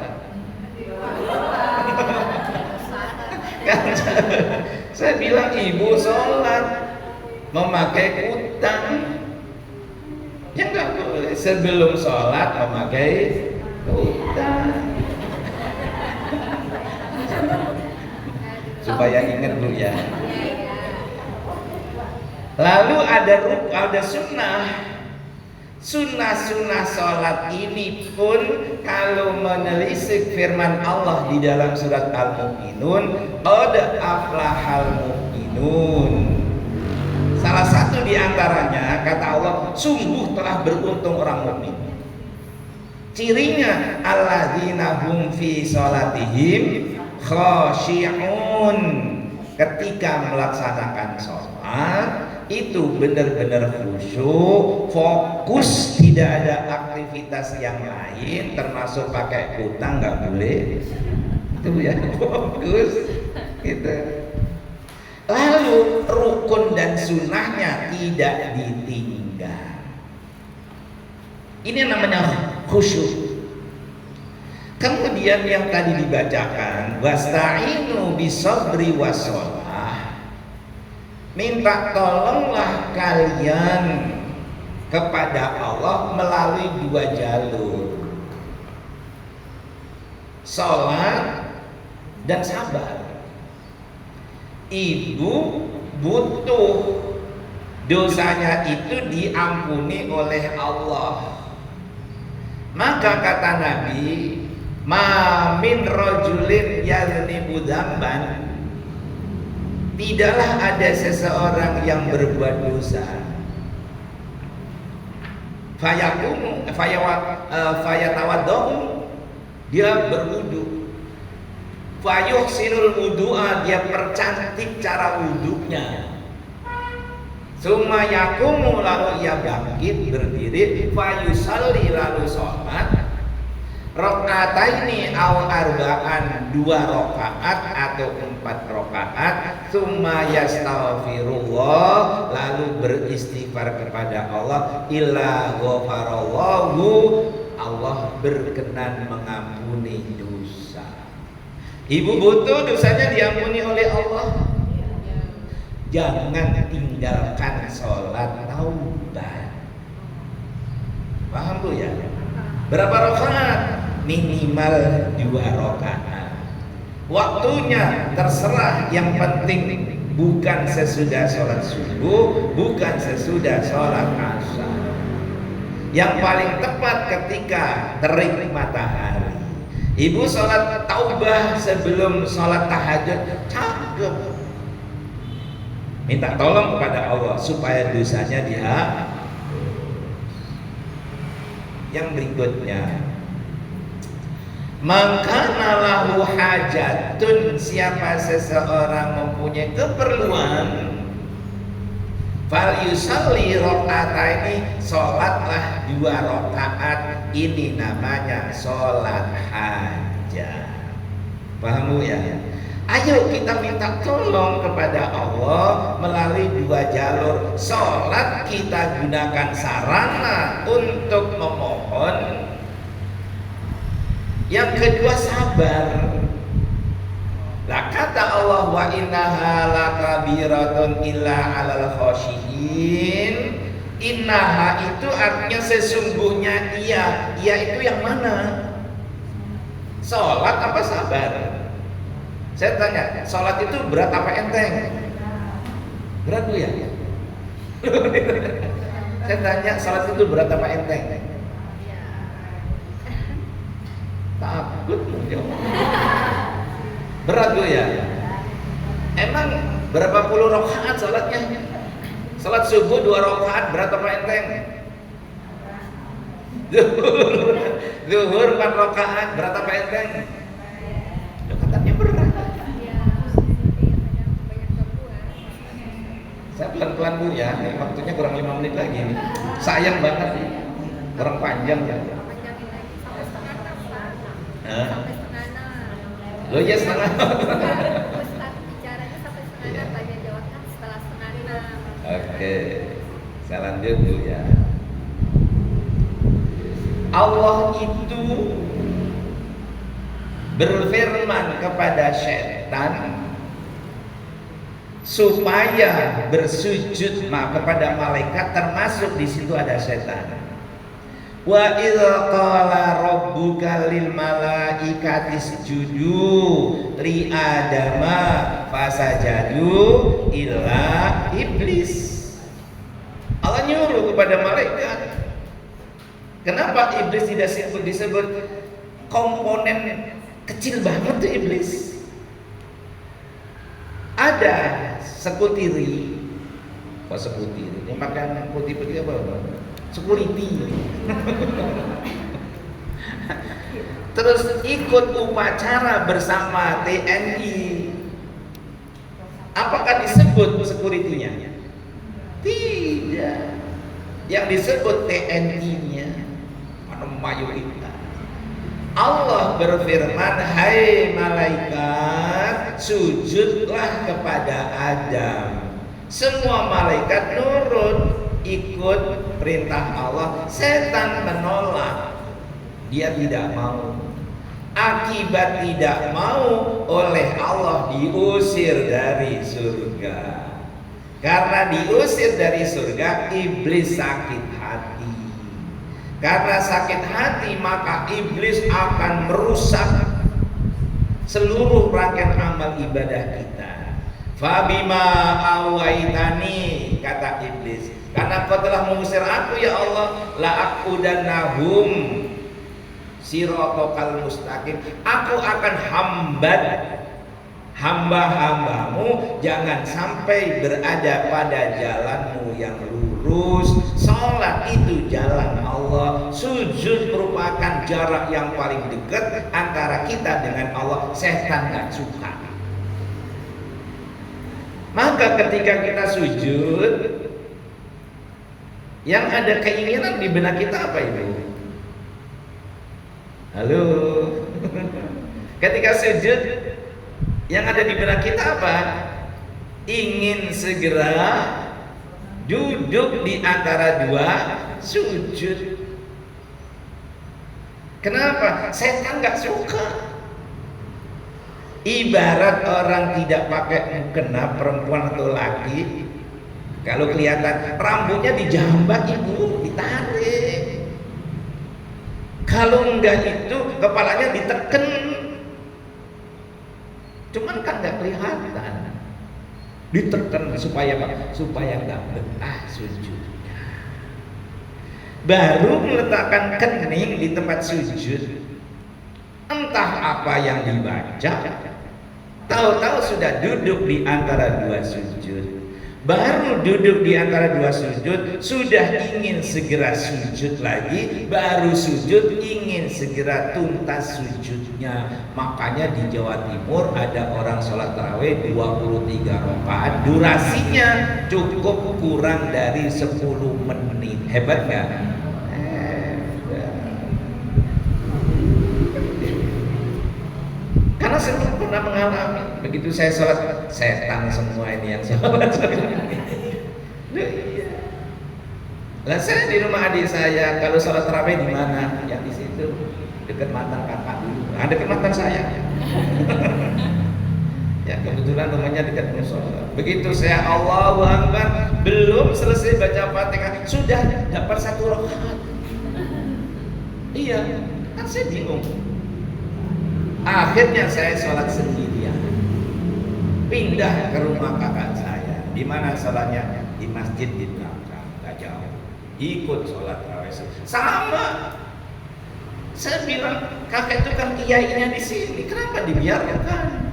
Kan saya bilang ibu sholat memakai kutang, ya nggak boleh. Sebelum sholat memakai kutang. Supaya ingat dulu ya. Lalu ada sunnah sholat ini pun kalau menelisik firman Allah di dalam surat Al-Mu'minun, qad aflahal mu'minun. Salah satu di antaranya kata Allah, sungguh telah beruntung orang mukmin. Cirinya alladzina hum fi sholatihim khashi'un. Ketika melaksanakan sholat itu benar-benar khusyuk, fokus, tidak ada aktivitas yang lain, termasuk pakai hutang nggak boleh. Itu ya, fokus gitu. Lalu rukun dan sunnahnya tidak ditinggal. Ini namanya khusyuk. Kemudian yang tadi dibacakan, wasta'inu bisabri wassalah. Minta tolonglah kalian kepada Allah melalui dua jalur, sholat dan sabar. Ibu butuh dosanya itu diampuni oleh Allah. Maka kata Nabi, ma min rajulin yaznibu dzamban, tidaklah ada seseorang yang berbuat dosa fayatawaddu, dia berwudu, fayuhsinul wudu'a, dia percantik cara wuduknya, summa yakumu, lalu ia bangkit berdiri, fayusalli, lalu sholat, rakaataini aw arba'an, 2 rakaat atau 4 rakaat, summa yastaghfirullah, lalu beristighfar kepada Allah, illa ghafarallahu, Allah berkenan mengampuni dosa. Ibu butuh dosanya diampuni oleh Allah. Jangan tinggalkan sholat taubat. Paham tuh ya? Berapa rakaat? Minimal 2 rakaat. Waktunya terserah, yang penting bukan sesudah sholat subuh, bukan sesudah sholat asar. Yang paling tepat ketika terik matahari. Ibu sholat taubah sebelum sholat tahajud, cakep. Minta tolong kepada Allah supaya dosanya dihapus. Yang berikutnya, maka lahu hajatun, siapa seseorang mempunyai keperluan, fal yusalli rakaataini, sholatlah 2 rakaat, ini namanya sholat hajat. Paham ya? Ayo kita minta tolong kepada Allah melalui 2 jalur. Sholat kita gunakan sarana untuk memohon. Yang kedua sabar. Lah kata Allah, wa innaha lakabiratun illa 'alal khashiyin. Innaha itu artinya sesungguhnya ia itu yang mana? Sholat apa sabar? Saya tanya, sholat itu berat apa enteng? Berat Bu ya? Saya tanya, sholat itu berat apa enteng? Takut jawab. Berat Bu ya? Emang berapa puluh rakaat sholatnya? Sholat subuh 2 rakaat berat apa enteng? Zuhur 4 rakaat berat apa enteng? Katanya berat. Saya pelan-pelan Bu ya, waktunya kurang 5 menit lagi nih. Sayang banget nih, kurang panjang ya. Lo ya setengah. Oke, saya lanjut Bu ya. Allah itu berfirman kepada syaitan supaya bersujud kepada malaikat, termasuk di situ ada setan. Wa idza qala rabbuka lil malaikati isjudu li adama fasajadu illa iblis nyuruh kepada malaikat. Kenapa iblis tidak disebut komponen kecil banget tuh iblis? Ada sekutiri, apa sekutiri? Yang makan putih-putih apa? Security. Terus ikut upacara bersama TNI. Apakah disebut security-nya? Tidak. Yang disebut TNI-nya mayoritas. Allah berfirman, hai malaikat, sujudlah kepada Adam. Semua malaikat nurut, ikut perintah Allah. Setan menolak, dia tidak mau. Akibat tidak mau, oleh Allah diusir dari surga. Karena diusir dari surga, iblis sakit hati. Karena sakit hati, maka iblis akan merusak seluruh rangkaian amal ibadah kita. Fabima awaitani, kata iblis, karena kau telah mengusir aku ya Allah, la aqudannahum siratal mustaqim, aku akan hambat hamba-hambamu jangan sampai berada pada jalanmu yang lurus. Salat itu jalan Allah, sujud merupakan jarak yang paling dekat antara kita dengan Allah. Setan gak suka. Maka ketika kita sujud, yang ada keinginan di benak kita apa itu? Halo. Ketika sujud, yang ada di benak kita apa? Ingin segera duduk di antara dua sujud. Kenapa? Setan gak suka. Ibarat orang tidak pakai mukena, perempuan atau laki, kalau kelihatan rambutnya dijambak ibu, ditarik. Kalau enggak itu kepalanya diteken. Cuman kan nggak kelihatan, ditekan supaya nggak betah sujudnya. Baru meletakkan kening di tempat sujud, entah apa yang dibaca, tahu-tahu sudah duduk di antara dua sujud. Baru duduk di antara dua sujud, sudah ingin segera sujud lagi. Baru sujud, ingin segera tuntas sujudnya. Makanya di Jawa Timur ada orang sholat tarawih 23 rakaat, durasinya cukup kurang dari 10 menit. Hebat nggak? Karena saya pernah mengalami, begitu saya sholat, setan semua ini yang sholat. Lah saya di rumah adik saya, kalau sholat tarawih di mana? Ya di situ, dekat mantan kakak dulu, dekat mantan saya. Ya kebetulan rumahnya dekat musola. Begitu saya Allahu Akbar, belum selesai baca Fatihah, sudah dapat 1 rakaat. Iya, kan saya bingung. Akhirnya saya sholat sendirian, pindah ke rumah kakak saya. Di mana sholatnya? Di masjid di belakang, gak jauh. Ikut sholat tarawih sama. Saya bilang, kakek itu kan kiainya di sini, kenapa dibiarkan?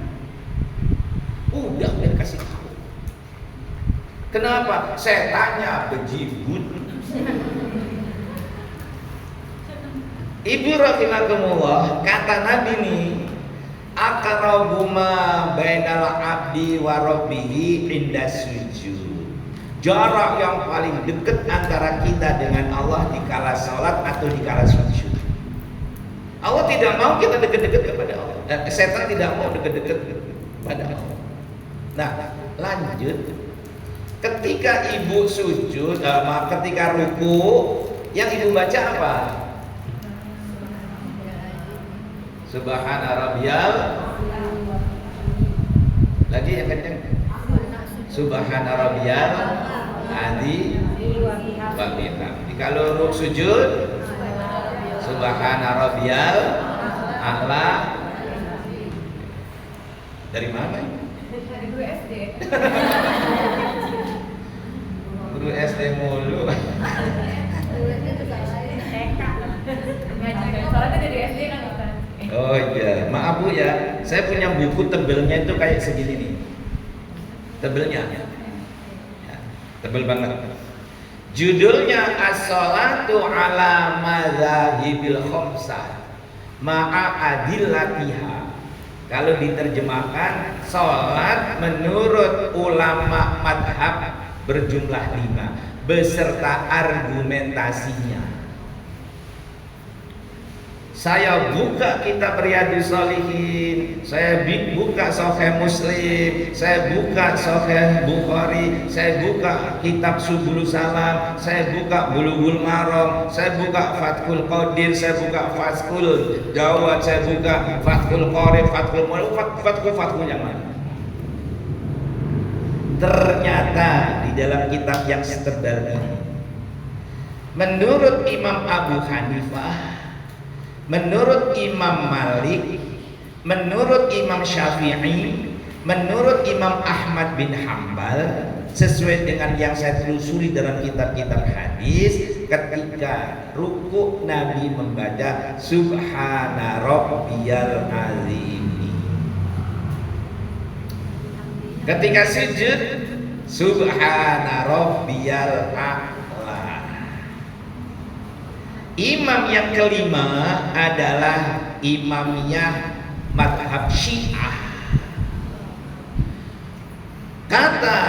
Udah kasih tahu. Kenapa? Saya tanya bejibun. Ibu rahimakumullah, kata Nabi nih, aqrabuma bainal abdi wa rabbihi inda sujud. Jarak yang paling dekat antara kita dengan Allah di kala salat atau di kala sujud. Allah tidak mau kita dekat-dekat kepada Allah. Setan tidak mau dekat-dekat kepada Allah. Nah, lanjut. Ketika ibu sujud, ketika ruku, yang ibu baca apa? Subhana rabbiyal, lagi yang kenceng. Subhana rabbiyal adi wa bihamdi. Kalau sujud, subhana rabbiyal a'la. Dari mana? Dari guru SD. Guru SD mulu. Oh iya, maaf Bu ya, saya punya buku tebelnya itu kayak segini nih. Tebelnya. Ya, tebel banget. Judulnya As-Sholatu ala Madzahibil Khamsah ma'a adillatiha. Kalau diterjemahkan, sholat menurut ulama madhab berjumlah 5 beserta argumentasinya. Saya buka kitab Riyadhus Shalihin, saya buka Sahih Muslim, saya buka Sahih Bukhari, saya buka kitab Subulus Salam, saya buka Bulughul Maram, saya buka Fathul Qadir, saya buka Fathul Jawad, saya buka Fathul Qorib, Fathul Mu'allif, Fathul yang mana? Ternyata di dalam kitab yang setebal ini, menurut Imam Abu Hanifah, menurut Imam Malik, menurut Imam Syafi'i, menurut Imam Ahmad bin Hambal, sesuai dengan yang saya telusuri dalam kitab-kitab hadis, ketika ruku Nabi membaca Subhana Rabbiyal Azim. Ketika sujud Subhana Rabbiyal A'la. Imam yang kelima adalah imamnya madhab Syiah. Kata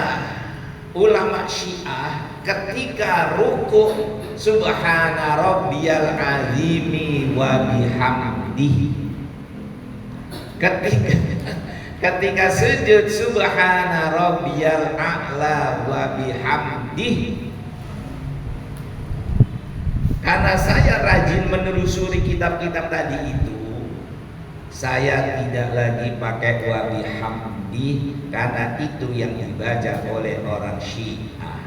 ulama Syiah, ketika ruku Subhana Rabbiyal Azimi wa bihamdihi, ketika sujud Subhana Rabbiyal A'la wa bihamdihi. Karena saya rajin menelusuri kitab-kitab tadi itu, saya tidak lagi pakai wa bihamdi, karena itu yang dibaca oleh orang Syiah.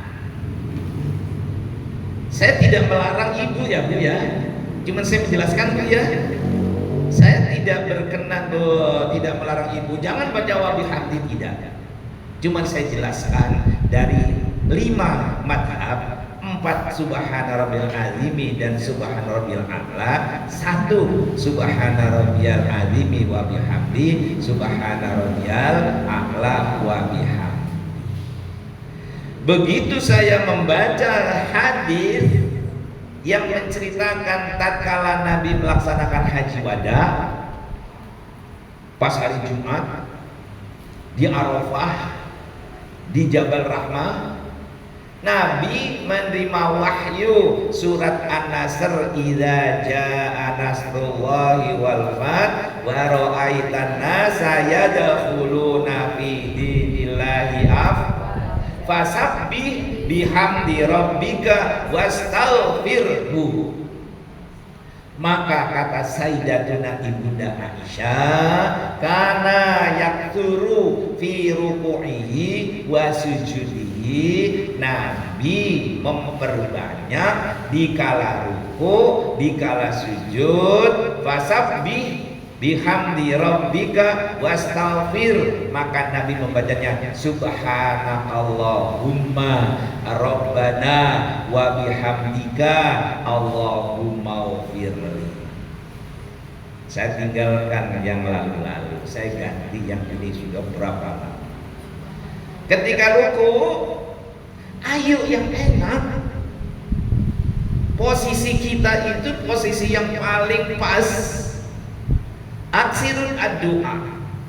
Saya tidak melarang ibu ya Bu ya, cuman saya menjelaskan Bu ya. Saya tidak berkenan tidak melarang ibu jangan baca wa bihamdi, tidak. Cuman saya jelaskan dari 5 madhab, 4 Subhana Rabbiyal Azimi dan Subhana Rabbiyal A'la, 1 Subhana Rabbiyal Azimi wa bihamdi, Subhana Rabbiyal A'la wa bihamdi. Begitu saya membaca hadis yang menceritakan tatkala Nabi melaksanakan haji wada pas hari Jumat di Arafah di Jabal Rahmah, Nabi menerima wahyu surat An-Nasr, idza jaa nasrullahi wal fath wa ra'aitan nasa yadkhuluna fi dinillahi fasabbih bihamdi rabbika wastaghfirhu. Maka kata Sayyidatuna Ibunda Aisyah, kana yakturu fi ruku'ihi wa sujudihi, Nabi memperbanyak di kala ruku, di kala sujud, fasabbih bihamdi rabbika wastaghfir. Maka Nabi membacanya subhanakallahumma rabbana wa bihamdika allahumma ighfirli. Saya tinggalkan yang lalu-lalu, saya ganti yang ini sudah berapa lama. Ketika ruku, ayo yang enak. Posisi kita itu posisi yang paling pas. Aksirul ad-du'a,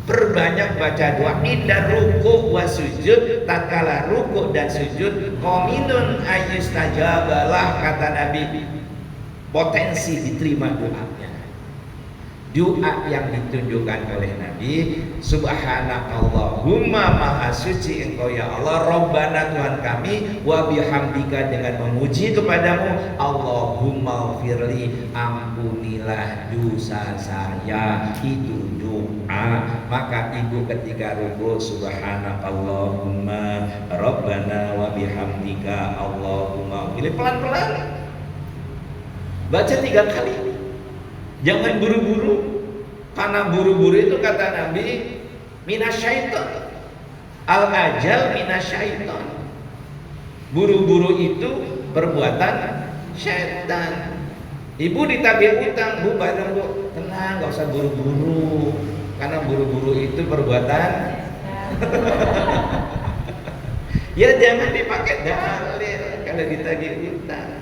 perbanyak baca doa inda ruku wa sujud, tatkala ruku dan sujud, qaminun ayyustajabalah, kata Nabi, potensi diterima doanya. Doa yang ditunjukkan oleh Nabi, subhanakallahumma, maha suci engkau ya Allah, Rabbana Tuhan kami, wa bihamdika, dengan memuji kepadamu, Allahumma firli, ampunilah dosa saya. Itu doa. Maka ibu ketika ruku, subhanakallahumma Rabbana wa bihamdika Allahumma firli, pelan-pelan baca 3 kali. Jangan buru-buru, karena buru-buru itu kata Nabi minasyaiton, al-ajal minasyaiton. Buru-buru itu perbuatan syaitan. Ibu ditagih utang, Bu bayar Bu. Tenang, nggak usah buru-buru. Karena buru-buru itu perbuatan. Ya jangan dipakai dalil kalau ditagih utang.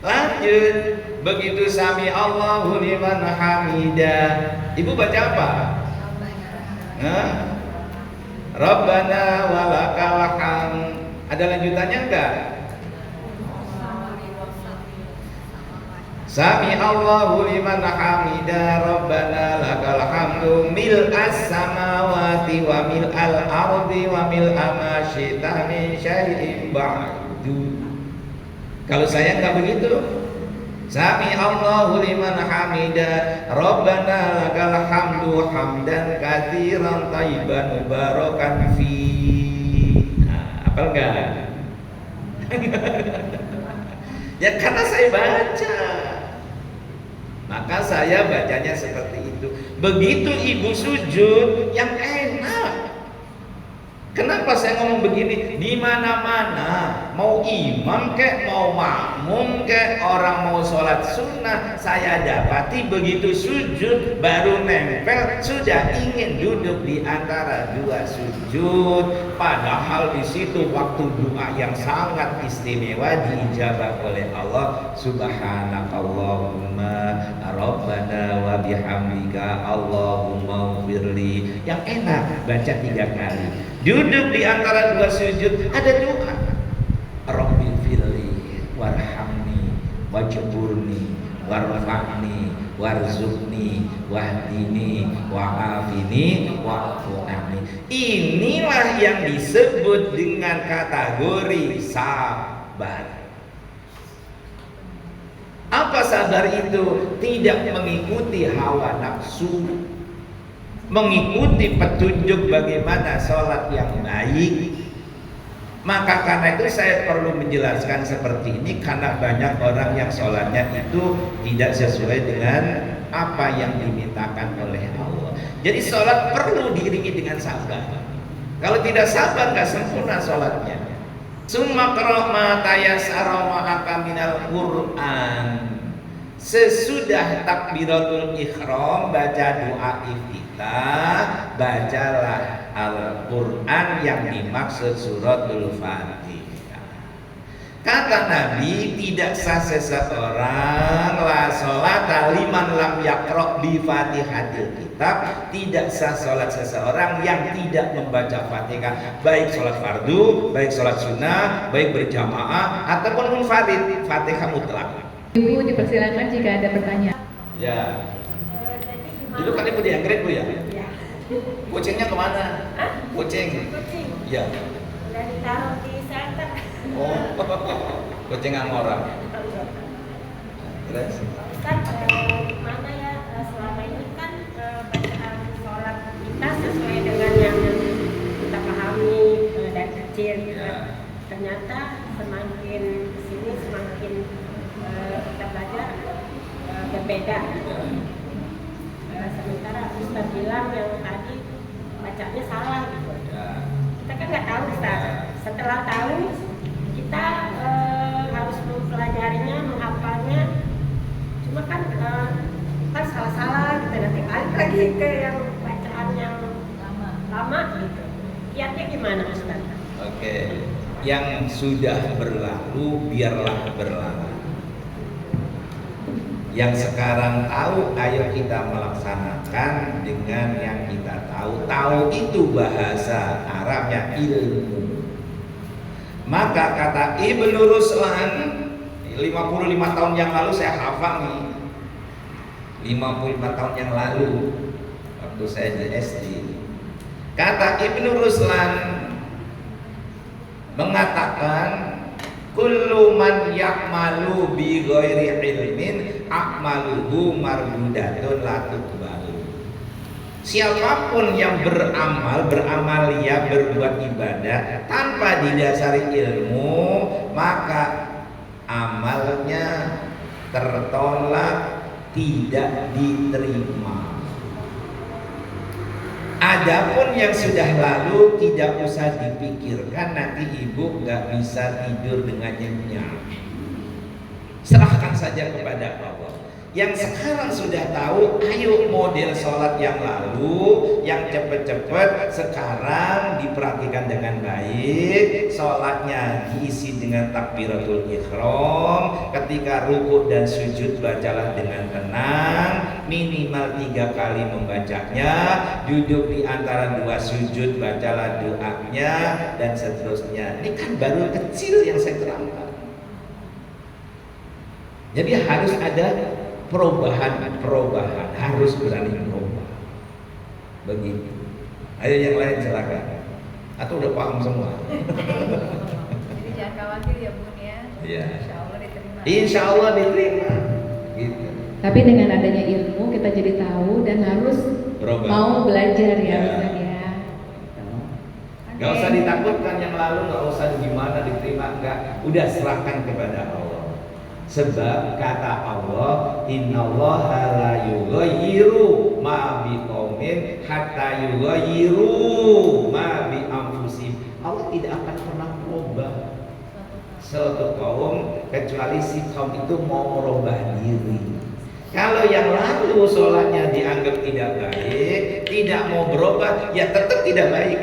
Lanjut, begitu sami Allahu liman hamidah. Ibu baca apa? Nah, Rabbana walakal hamd. Ada lanjutannya enggak? Sami Allahu liman hamidah, Rabbana lakal hamdu mil'as samawati wa mil'al ardi wa mil'a ma syi'ta min syai'in ba'du. Kalau saya enggak begitu. Sami Allahu liman hamidah, Rabbana lakal hamdu hamdan katsiran thayyiban mubarakan fi. Nah, apa enggak? Ya karena saya baca. Maka saya bacanya seperti itu. Begitu ibu sujud yang enak. Kenapa saya ngomong begini? Di mana-mana, mau imam kek, mau makmum kek, orang mau sholat sunnah, saya dapati begitu sujud baru nempel, sudah ingin duduk di antara dua sujud. Padahal di situ waktu doa yang sangat istimewa diijabah oleh Allah. Subhanakallahumma Rabbana wa bihamdika Allahumma ghfirli. Yang enak baca 3 kali. Duduk di antara dua sujud ada doa. Rabbi firli warhamni wajburni warfa'ni warzuqni wahdini wa'afini wa'fu'ani. Inilah yang disebut dengan kategori sabar. Apa sabar itu? Tidak mengikuti hawa nafsu, mengikuti petunjuk bagaimana sholat yang baik. Maka karena itu saya perlu menjelaskan seperti ini, karena banyak orang yang sholatnya itu tidak sesuai dengan apa yang dimintakan oleh Allah. Jadi sholat perlu diiringi dengan sabar. Kalau tidak sabar nggak sempurna sholatnya. Summa qra' ma tayassara ma'aka minal Qur'an. Sesudah takbiratul ihram baca doa iftitah, bacalah Al-Quran yang dimaksud suratul Fatihah. Kata Nabi, tidak sah seseorang la sholata liman lam yaqra' bi Fatihatil Kitab. Tidak sah sholat seseorang yang tidak membaca Fatihah, baik sholat fardu, baik sholat sunnah, baik berjamaah ataupun munfarid, Fatihah mutlak. Ibu dipersilakan jika ada pertanyaan. Ya. Dulu kan ibu di Anggrek Bu ya? Kucingnya kemana? Kucing. Ya. Udah ditaruh di senter. Oh, kucing Angora. Terus? Kan mana ya selama ini kan bacaan sholat kita sesuai dengan yang kita pahami dari kecil. Ya. Ternyata semakin kesini semakin kita belajar berbeda. Sementara Ustaz bilang yang tadi bacanya salah gitu. Ya. Kita kan nggak tahu Ustaz. Setelah tahu kita harus mempelajarinya, menghafalnya. Cuma kan salah-salah gitu, nanti balik lagi ke yang bacaan yang lama gitu. Kiatnya gimana Ustaz? Oke. Yang sudah berlalu biarlah berlalu. Yang sekarang tahu, ayo kita melaksanakan dengan yang kita tahu. Tahu itu bahasa Arabnya ilmu. Maka kata Ibnu Ruslan, 55 tahun yang lalu saya hafal nih. 55 tahun yang lalu waktu saya di SD. Kata Ibnu Ruslan mengatakan, kullu man ya'malu bi ghairi ilmin a'maluhu mardudatun la tuqbalu. Siapapun yang beramalia, berbuat ibadah tanpa didasari ilmu, maka amalnya tertolak, tidak diterima. Adapun yang sudah lalu tidak usah dipikirkan, nanti ibu nggak bisa tidur dengan nyenyak. saja kepada Allah. Yang sekarang sudah tahu, ayo model sholat yang lalu, yang cepet-cepet, sekarang diperhatikan dengan baik. Sholatnya diisi dengan takbiratul ihram. Ketika rukuk dan sujud bacalah dengan tenang, minimal 3 kali membacanya. Duduk di antara 2 sujud bacalah doanya, dan seterusnya. Ini kan baru kecil yang saya terangkan. Jadi harus ada perubahan, harus berani merubah. Begitu. Ayo yang lain silakan. Atau udah paham semua? Jadi jangan khawatir ya Bun ya. Iya. Insya Allah diterima. Insya Allah diterima. Gitu. Tapi dengan adanya ilmu kita jadi tahu dan harus Berubah. mau belajar ya, Ya. Ustaz ya. Gak usah ditakutkan yang lalu, gak usah gimana diterima, enggak. Udah serahkan kepada Allah. Sebab kata Allah, innallaha la yughayyiru ma biqaumin hatta yughayyiru ma bi anfusihim. Allah tidak akan pernah merubah suatu kaum kecuali si kaum itu mau merubah diri. Kalau yang lalu sholatnya dianggap tidak baik, tidak mau berubah, ya tetap tidak baik.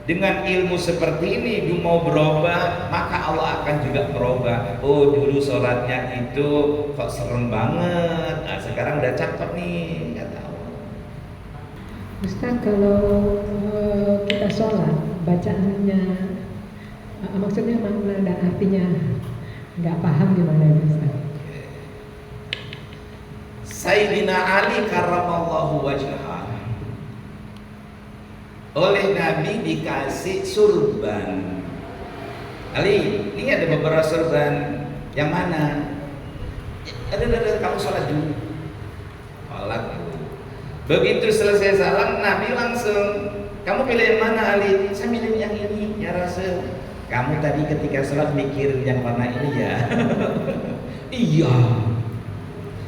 Dengan ilmu seperti ini dia mau berubah, maka Allah akan juga berubah. Oh, dulu sholatnya itu kok serem banget, nah sekarang udah cakep nih, kata Allah. Ustaz, kalau kita sholat bacaannya maksudnya makna dan artinya nggak paham gimana Ustaz? Sayyidina Ali karramallahu wajhah oleh Nabi dikasih surban. Ali, ini ada beberapa surban. Yang mana? Ada, kamu sholat dulu. Sholat dulu. Begitu selesai salam, Nabi langsung, kamu pilih yang mana Ali? Saya pilih yang ini, ya Rasul. Kamu tadi ketika sholat mikir yang mana ini ya? Iya.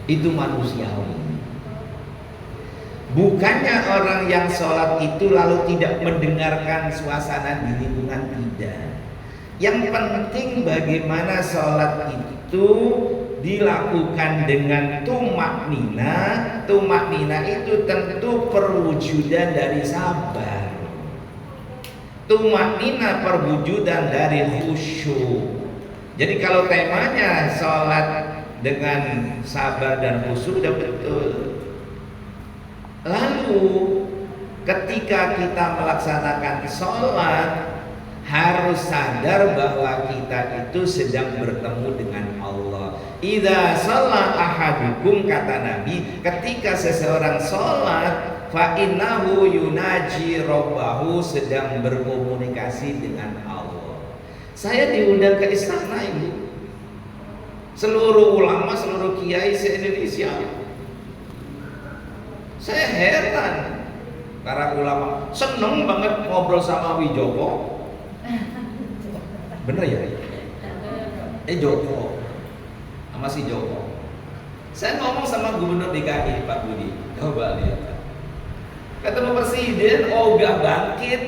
Itu manusiawi. Bukannya orang yang sholat itu lalu tidak mendengarkan suasana di lingkungan, tidak. Yang penting bagaimana sholat itu dilakukan dengan tumak nina. Tumak nina itu tentu perwujudan dari sabar. Tumak nina perwujudan dari khusyuk. Jadi kalau temanya sholat dengan sabar dan khusyuk sudah betul. Lalu ketika kita melaksanakan sholat harus sadar bahwa kita itu sedang bertemu dengan Allah. Idza shalla ahadukum, kata Nabi, ketika seseorang sholat, fa innahu yunaji rabbahu, sedang berkomunikasi dengan Allah. Saya diundang ke istana Ibu. Seluruh ulama, seluruh kiai se-Indonesia. Saya heran, para ulama seneng banget ngobrol sama Wijoko. Bener ya? Joko sama si Joko. Saya ngomong sama Gubernur DKI Pak Budi, coba lihat. Ketemu Presiden, ogah bangkit,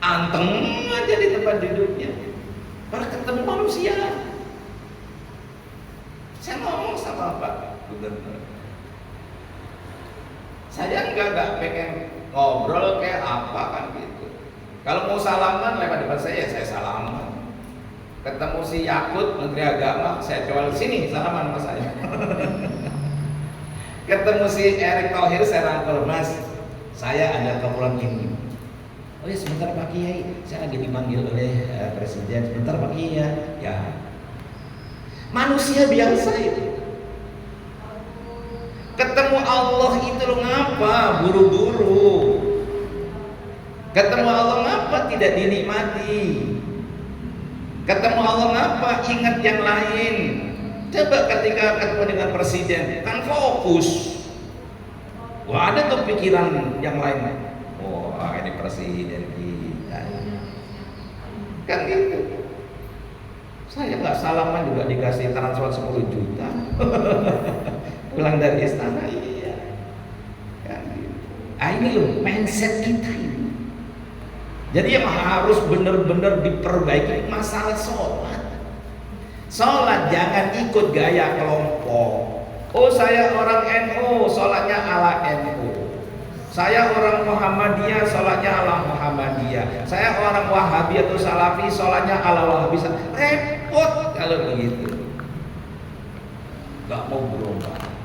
anteng aja di tempat duduknya. Para ketemu manusia. Saya ngomong sama Pak Gubernur, saya enggak pengen ngobrol kayak apa kan gitu. Kalau mau salaman lewat depan saya salaman. Ketemu si Yakut Menteri Agama, saya coba sini salaman sama saya. Ketemu si Erick Thohir, saya rangkul, Mas, saya ada keperluan ini. Oh ya sebentar Pak Kiai, saya lagi dipanggil oleh Presiden. Sebentar Pak Kiai ya. Manusia biasa itu. Ketemu Allah itu lo ngapa buru-buru? Ketemu Allah ngapa tidak dinikmati? Ketemu Allah ngapa ingat yang lain? Coba ketika ketemu dengan Presiden kan fokus. Wah, ada tuh pikiran yang lain. Wah, ini Presiden kita. Kan gitu. Saya nggak salaman juga dikasih transfer 10 juta. Pulang dari istana, iya. Kan gitu. Ini loh mindset kita ini. Jadi yang harus benar-benar diperbaiki masalah sholat. Sholat jangan ikut gaya kelompok. Oh saya orang NU, sholatnya ala NU. Saya orang Muhammadiyah, sholatnya ala Muhammadiyah. Saya orang Wahabi atau Salafi, sholatnya ala Wahabi. Repot kalau begitu. Gak mau berubah.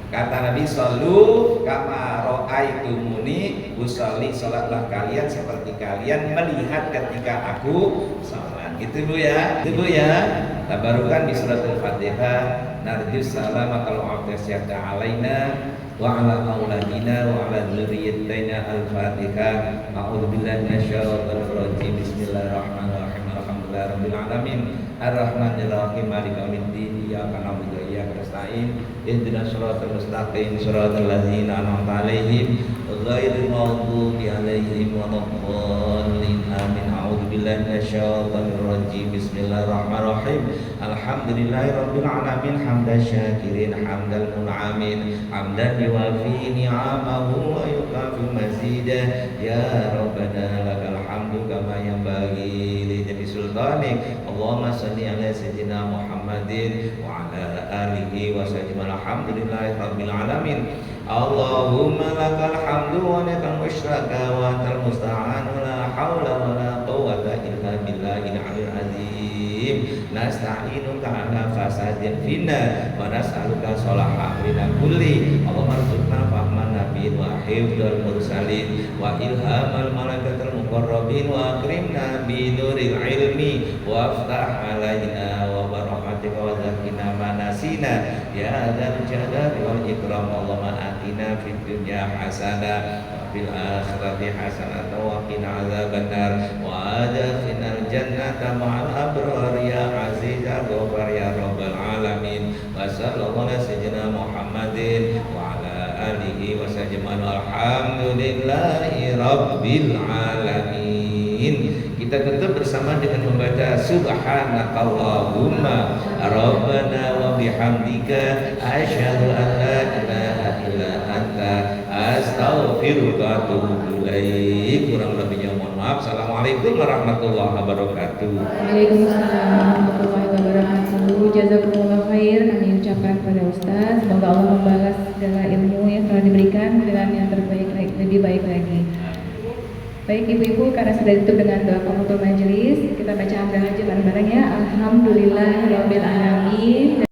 Kata Nabi, sallu kama ra'aitumuni usolli, sholatlah kalian seperti kalian melihat ketika aku sholat. Itu Bu ya, itu Bu ya. Tabarukan di surat Al-Fatihah. Narjus salama kalau aftasyata alaina wa ala auladina wa ala dzurriyyatina. Al-Fatihah. A'udzubillahi minasyaitonir rajim. Bismillahirrahmanirrahim. Alhamdulillahirabbil alamin. Ar-Rahmanir-Rahim. Maliki yaumiddin. Iyyaka na'budu wa iyyaka nasta'in. Ihdinas siratal mustaqim. Siratal ladzina an'amta 'alaihim ghairil maghdubi 'alaihim waladdallin. Amin. A'udzubillahi minasyaitonir rajim. Bismillahirrahmanirrahim. Alhamdulillahirabbil alamin. Hamdan syakirin hamdal mun'amin. Hamdan yuwafi ni'amahu wa yukafi mazidah. Ya Rabbana lakal hamdu kama yanbaghi li jalali sultanik. Allahumma shalli ala sayyidina Muhammadin wa ala alihi wa sallim. Alhamdulillahi rabbil alamin. Allahumma lakal hamdu wa lakal musyraka wa antal musta'an wa la haula wa la quwwata illa billahil aliyyil azim. Nasta'inuka ala fasadin finna wa nas'aluka sholaha amrina kulli. Allahumma rzuqna fahman nabiyyin wa hifdzal mursalin wa ilhamal malaikatil muqarrabin wa akrimna bi nuril ilmi wa aftah alaina wa barakatika wa zakkina manasina ya dzal jalali wal ikram. Allahumma atina fid dunya hasanah fil akhirati hasanah wa qina adzabannar wa adkhilnal jannata ma'al abrar ya aziz ya ghafar ya rabbal alamin. Wa sallallahu ala sayyidina Muhammadin wa ala alihi wa sallam. Alhamdulillahi rabbil alamin. Kita tutup bersama dengan membaca subhanakallahumma rabbana wa bihamdika asyhadu an la ilaha illa anta astaghfiruka wa atubu ilaik. Kurang lebihnya mohon maaf. Assalamualaikum warahmatullahi wabarakatuh. Waalaikumsalam warahmatullahi wabarakatuh. Jazakumullah khair kami ucapkan kepada Ustaz. Semoga Allah membalas segala ilmu yang telah diberikan dengan yang terbaik, lebih baik lagi. Baik ibu-ibu, karena sudah ditutup dengan doa penutup majelis, kita baca hamdalah aja bareng-bareng ya. Alhamdulillahirabbil alamin.